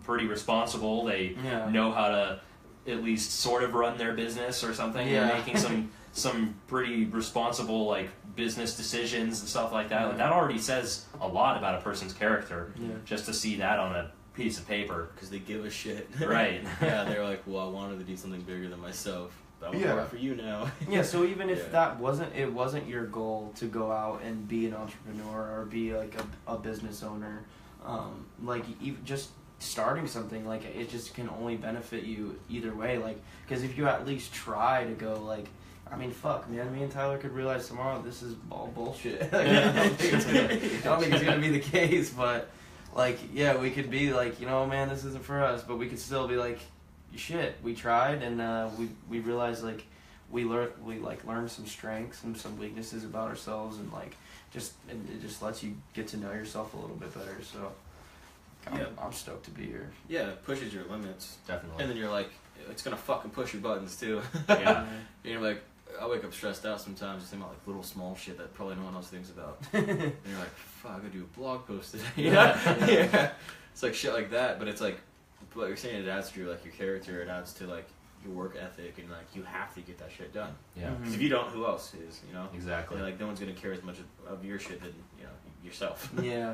pretty responsible. They know how to at least sort of run their business or something. Yeah. They're making some pretty responsible like business decisions and stuff like that. Like, that already says a lot about a person's character, just to see that on a piece of paper. Because they give a shit. Right. Yeah, they're like, well, I wanted to do something bigger than myself, but I want to work for you now. Yeah, so even if Yeah. that wasn't your goal to go out and be an entrepreneur or be like a business owner, like even just starting something, like it just can only benefit you either way. Like, because if you at least try to go, like, I mean, fuck, man, me and Tyler could realize tomorrow this is all bullshit. Like, I don't think it's gonna be the case, but like, yeah, we could be like, you know, man, this isn't for us, but we could still be like, shit, we tried, and we realized like we learned some strengths and some weaknesses about ourselves, and like it just lets you get to know yourself a little bit better. So I'm stoked to be here. Yeah, it pushes your limits. Definitely. And then you're like, it's gonna fucking push your buttons too. Yeah. You're like, I wake up stressed out sometimes, just think about like little small shit that probably no one else thinks about. And you're like, fuck, I gotta do a blog post today. Yeah. It's like shit like that, but it's like, what you're saying, it adds to your, like, your character, it adds to like your work ethic, and like you have to get that shit done. Yeah. Because if you don't, who else is? You know. Exactly. And, like, no one's gonna care as much of your shit than yourself. Yeah.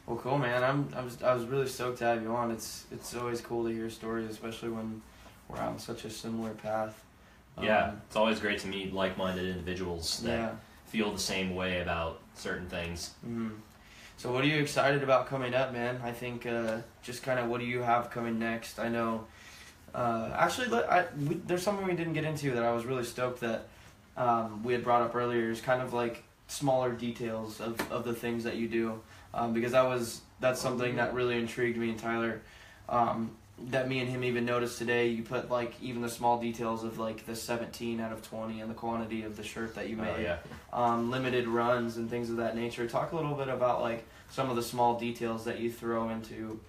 Well, cool, man. I was really stoked to have you on. It's always cool to hear stories, especially when we're on such a similar path. Yeah, it's always great to meet like-minded individuals that Yeah. feel the same way about certain things. Mm. So what are you excited about coming up, man? I think just kind of what do you have coming next? I know, actually, there's something we didn't get into that I was really stoked that we had brought up earlier. Is kind of like smaller details of the things that you do, because that's something that really intrigued me and Tyler. That me and him even noticed today. You put like even the small details of like the 17 out of 20 and the quantity of the shirt that you made. Oh, yeah. Limited runs and things of that nature. Talk a little bit about like some of the small details that you throw into,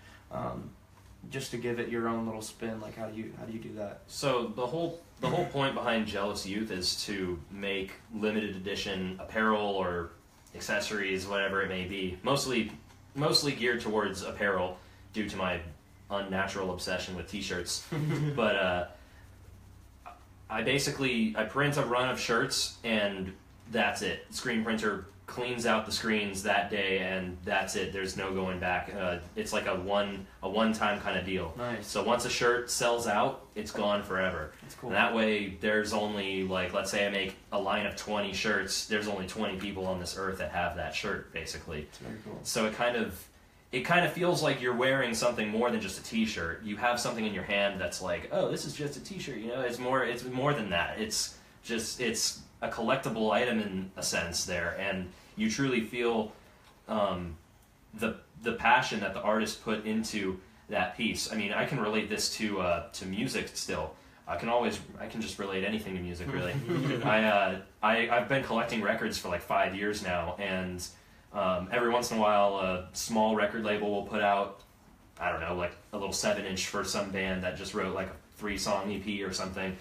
just to give it your own little spin. Like how do you do that? So the whole point behind Jealous Youth is to make limited edition apparel or accessories, whatever it may be. Mostly geared towards apparel due to my unnatural obsession with t-shirts. But I print a run of shirts and that's it. Screen printer cleans out the screens that day and that's it. There's no going back. It's like a one-time kind of deal. Nice. So once a shirt sells out, it's gone forever. That's cool. And that way there's only like, let's say I make a line of 20 shirts, there's only 20 people on this earth that have that shirt basically. It's very cool. So it kind of feels like you're wearing something more than just a t-shirt. You have something in your hand that's like, oh, this is just a t-shirt, you know? It's more than that. It's a collectible item in a sense there, and you truly feel the passion that the artist put into that piece. I mean, I can relate this to music still. I can just relate anything to music really. I've been collecting records for like 5 years now, and every once in a while, a small record label will put out, I don't know, like a little 7-inch for some band that just wrote like a 3-song EP or something.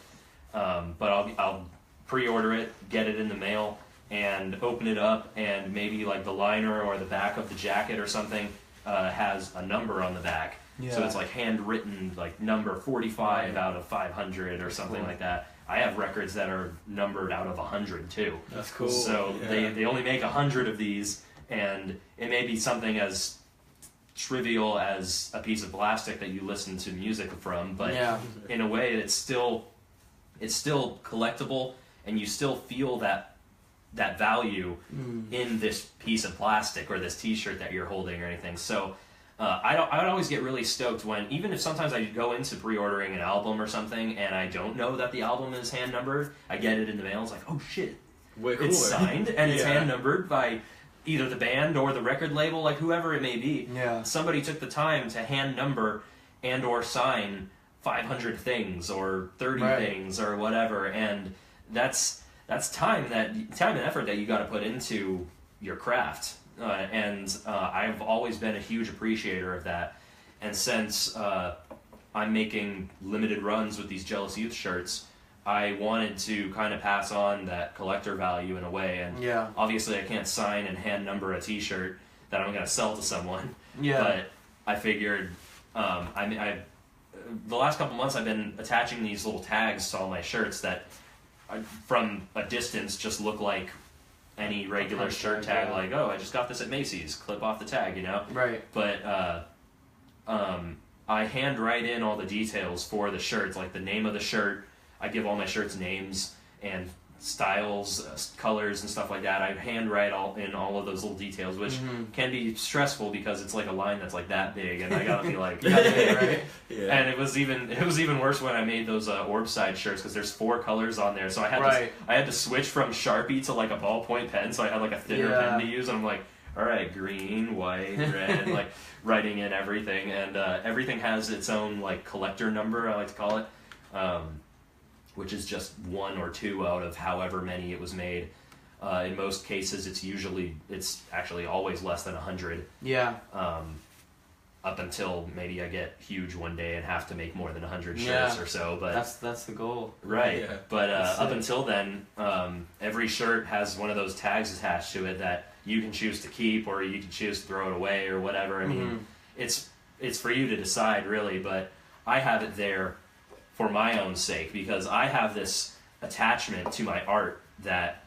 But I'll pre-order it, get it in the mail, and open it up, and maybe like the liner or the back of the jacket or something has a number on the back. Yeah. So it's like handwritten, like number 45 out of 500 or something like that. I have records that are numbered out of 100 too. That's cool. So Yeah. they only make 100 of these, and it may be something as trivial as a piece of plastic that you listen to music from, but Yeah. in a way it's still collectible, and you still feel that value in this piece of plastic or this t-shirt that you're holding or anything. So I would always get really stoked when, even if sometimes I go into pre-ordering an album or something and I don't know that the album is hand numbered, I get it in the mail, it's like, oh shit, Way cooler. it's signed and it's Yeah. hand numbered by either the band or the record label, like whoever it may be. Yeah. Somebody took the time to hand number and or sign 500 things or 30 Right. things or whatever, and that's time and effort that you got to put into your craft. And I've always been a huge appreciator of that. And since I'm making limited runs with these Jealous Youth shirts, I wanted to kind of pass on that collector value in a way. And Yeah. obviously I can't sign and hand number a t-shirt that I'm going to sell to someone. Yeah. But I figured, the last couple months I've been attaching these little tags to all my shirts that from a distance just look like any regular punch shirt tag, tag, yeah. like, oh, I just got this at Macy's, clip off the tag, you know? Right. But I hand write in all the details for the shirts, like the name of the shirt. I give all my shirts names and styles, colors, and stuff like that. I hand write all of those little details, which can be stressful because it's like a line that's like that big, and I gotta be like, Right. Yeah. And it was even worse when I made those Orbside shirts, because there's 4 colors on there, so I had to switch from Sharpie to like a ballpoint pen, so I had like a thinner pen to use, and I'm like, all right, green, white, red, like writing in everything, and everything has its own like collector number, I like to call it, which is just 1 or 2 out of however many it was made. In most cases, it's actually always less than 100. Yeah. Up until maybe I get huge one day and have to make more than 100 shirts or so, but that's the goal. right. Yeah. But That's up sick. until then, every shirt has one of those tags attached to it that you can choose to keep, or you can choose to throw it away or whatever. I mean, it's for you to decide really, but I have it there for my own sake because I have this attachment to my art that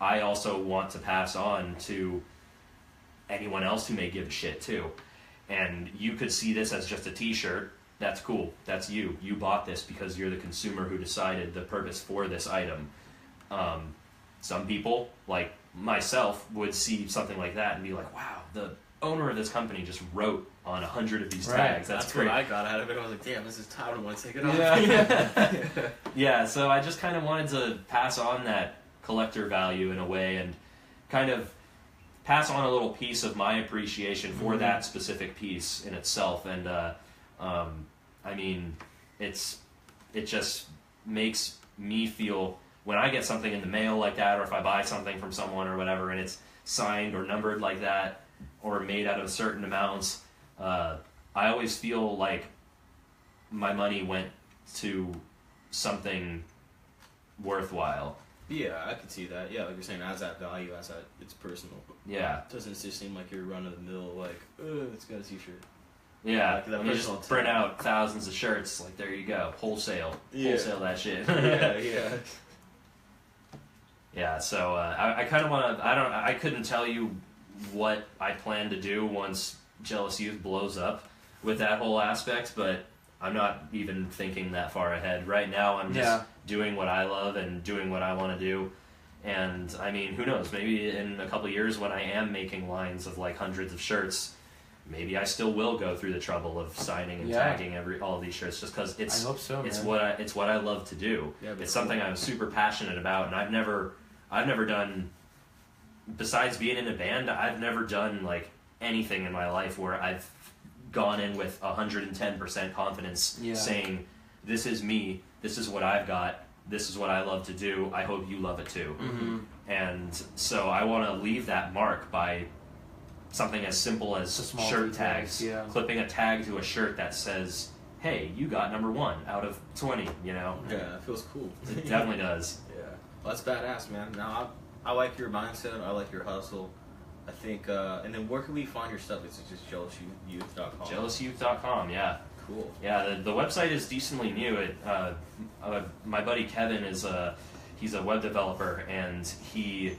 I also want to pass on to anyone else who may give a shit too. And you could see this as just a t-shirt. That's cool. That's you. You bought this because you're the consumer who decided the purpose for this item. Some people, like myself, would see something like that and be like, wow, the owner of this company just wrote on 100 of these tags. That's great. What I got out of it. I was like, damn, this is tight. I don't want to take it off. Yeah. Yeah, so I just kind of wanted to pass on that collector value in a way and kind of pass on a little piece of my appreciation for that specific piece in itself. And I mean, it just makes me feel, when I get something in the mail like that, or if I buy something from someone or whatever and it's signed or numbered like that or made out of certain amounts, I always feel like my money went to something worthwhile. Yeah, I could see that. Yeah, like you're saying, as that value, as that it's personal. Yeah. It doesn't just seem like you're run of the mill, like, it's got a t-shirt. Yeah, Like that when you just personal print touch. out thousands of shirts, like there you go, wholesale that shit. Yeah. Yeah, so I kind of want to. I couldn't tell you what I plan to do once Jealous Youth blows up with that whole aspect, but I'm not even thinking that far ahead. Right now, I'm just doing what I love and doing what I want to do. And I mean, who knows? Maybe in a couple of years, when I am making lines of like hundreds of shirts, maybe I still will go through the trouble of signing and tagging all of these shirts, just because it's I hope so, it's man. it's what I love to do. Yeah, it's something I'm super passionate about, and I've never done, besides being in a band, I've never done like anything in my life where I've gone in with 110% confidence, saying, "This is me. This is what I've got. This is what I love to do. I hope you love it too." Mm-hmm. And so I want to leave that mark by something as simple as shirt tags, clipping a tag to a shirt that says, "Hey, you got number 1 out of 20." You know? Yeah, it feels cool. It definitely does. Yeah, well, that's badass, man. Now, I like your mindset. I like your hustle. I think, and then where can we find your stuff? It's just jealousyouth.com. JealousYouth.com, yeah. Cool. Yeah, the website is decently new. My buddy Kevin he's a web developer, and he's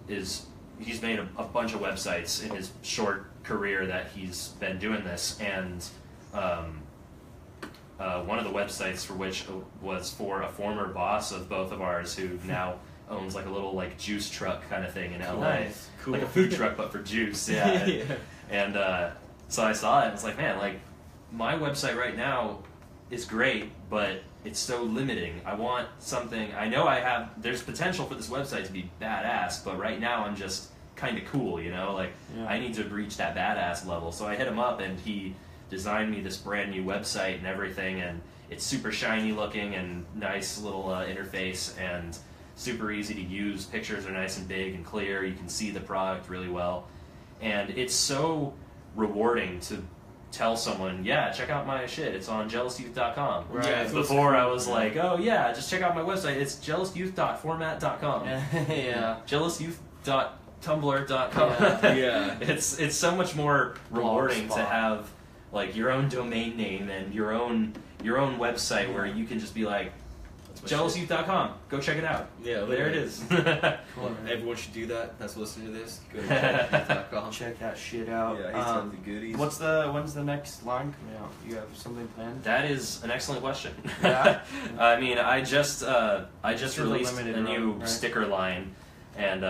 made a bunch of websites in his short career that he's been doing this, and one of the websites for which was for a former boss of both of ours, who now owns like a little like juice truck kind of thing in LA. Nice. Cool. Like a food truck but for juice. Yeah. And so I saw it and was like, man, like my website right now is great, but it's so limiting. I want something, I know there's potential for this website to be badass, but right now I'm just kind of cool, you know, like I need to reach that badass level. So I hit him up and he designed me this brand new website and everything, and it's super shiny looking and nice little interface and super easy to use. Pictures are nice and big and clear. You can see the product really well, and it's so rewarding to tell someone, yeah, check out my shit, it's on jealousyouth.com. Right. Yeah, Before I was like, oh yeah, just check out my website, it's jealousyouth.format.com. Yeah. jealousyouth.tumblr.com. Yeah. It's so much more rewarding to have like your own domain name and your own website where you can just be like, jealousyouth.com, go check it out. Yeah, there it is. Cool, everyone should do that. That's listening to this. Go to jealousyouth.com. Check that shit out. Yeah, he's got the goodies. When's the next line coming out? You have something planned? That is an excellent question. Yeah. I mean, I just It's a released limited a new run, right? sticker line, and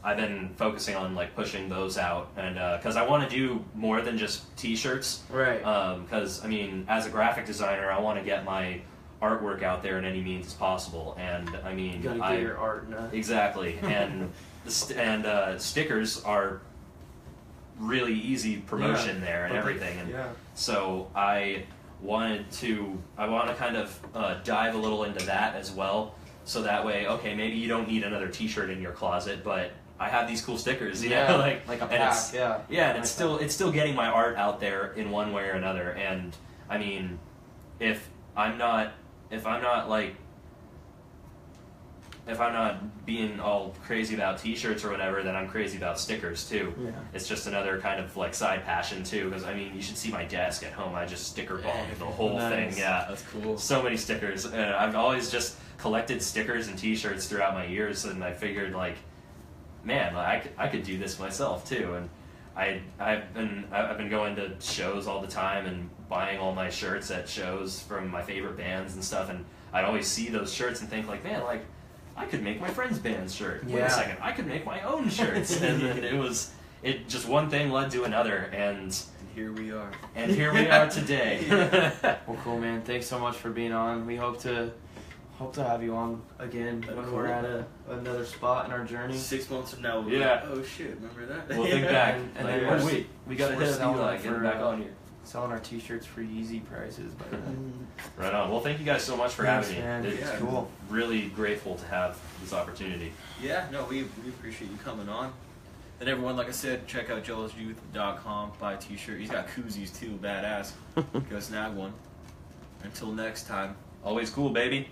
I've been focusing on like pushing those out, and because I want to do more than just T-shirts. Right. Because I mean, as a graphic designer, I want to get my artwork out there in any means as possible, and I mean, You gotta get your art in exactly, and stickers are really easy promotion there and everything, and so I want to kind of dive a little into that as well, so that way, okay, maybe you don't need another T-shirt in your closet, but I have these cool stickers, you know, like a and pack, and it's still getting my art out there in one way or another, and I mean, if I'm not being all crazy about T-shirts or whatever, then I'm crazy about stickers too. Yeah. It's just another kind of like side passion too, because I mean, you should see my desk at home. I just sticker bomb the whole thing. Yeah, that's cool. So many stickers. I've always just collected stickers and T-shirts throughout my years, and I figured like, man, I could do this myself too. And I've been going to shows all the time and buying all my shirts at shows from my favorite bands and stuff, and I'd always see those shirts and think like, man, like I could make my friend's band's shirt. Wait Yeah. a second, I could make my own shirts. And then it just one thing led to another, and here we are. And here we are today. Well, cool, man. Thanks so much for being on. We hope to have you on again when Cool. we're at another spot in our journey. 6 months from now, we'll be Yeah. like, oh shit, remember that? We'll think back. And like, then oh, wait, we got to hit Steel, selling getting for back on here. selling our t-shirts for Yeezy prices by then. Right on. Well, thank you guys so much for Thanks, having me. man. It's Yeah. Cool. really grateful to have this opportunity. Yeah, no, we appreciate you coming on. And everyone, like I said, check out jealousyouth.com, buy a t-shirt. He's got koozies too, badass. Go snag one. Until next time. Always cool, baby.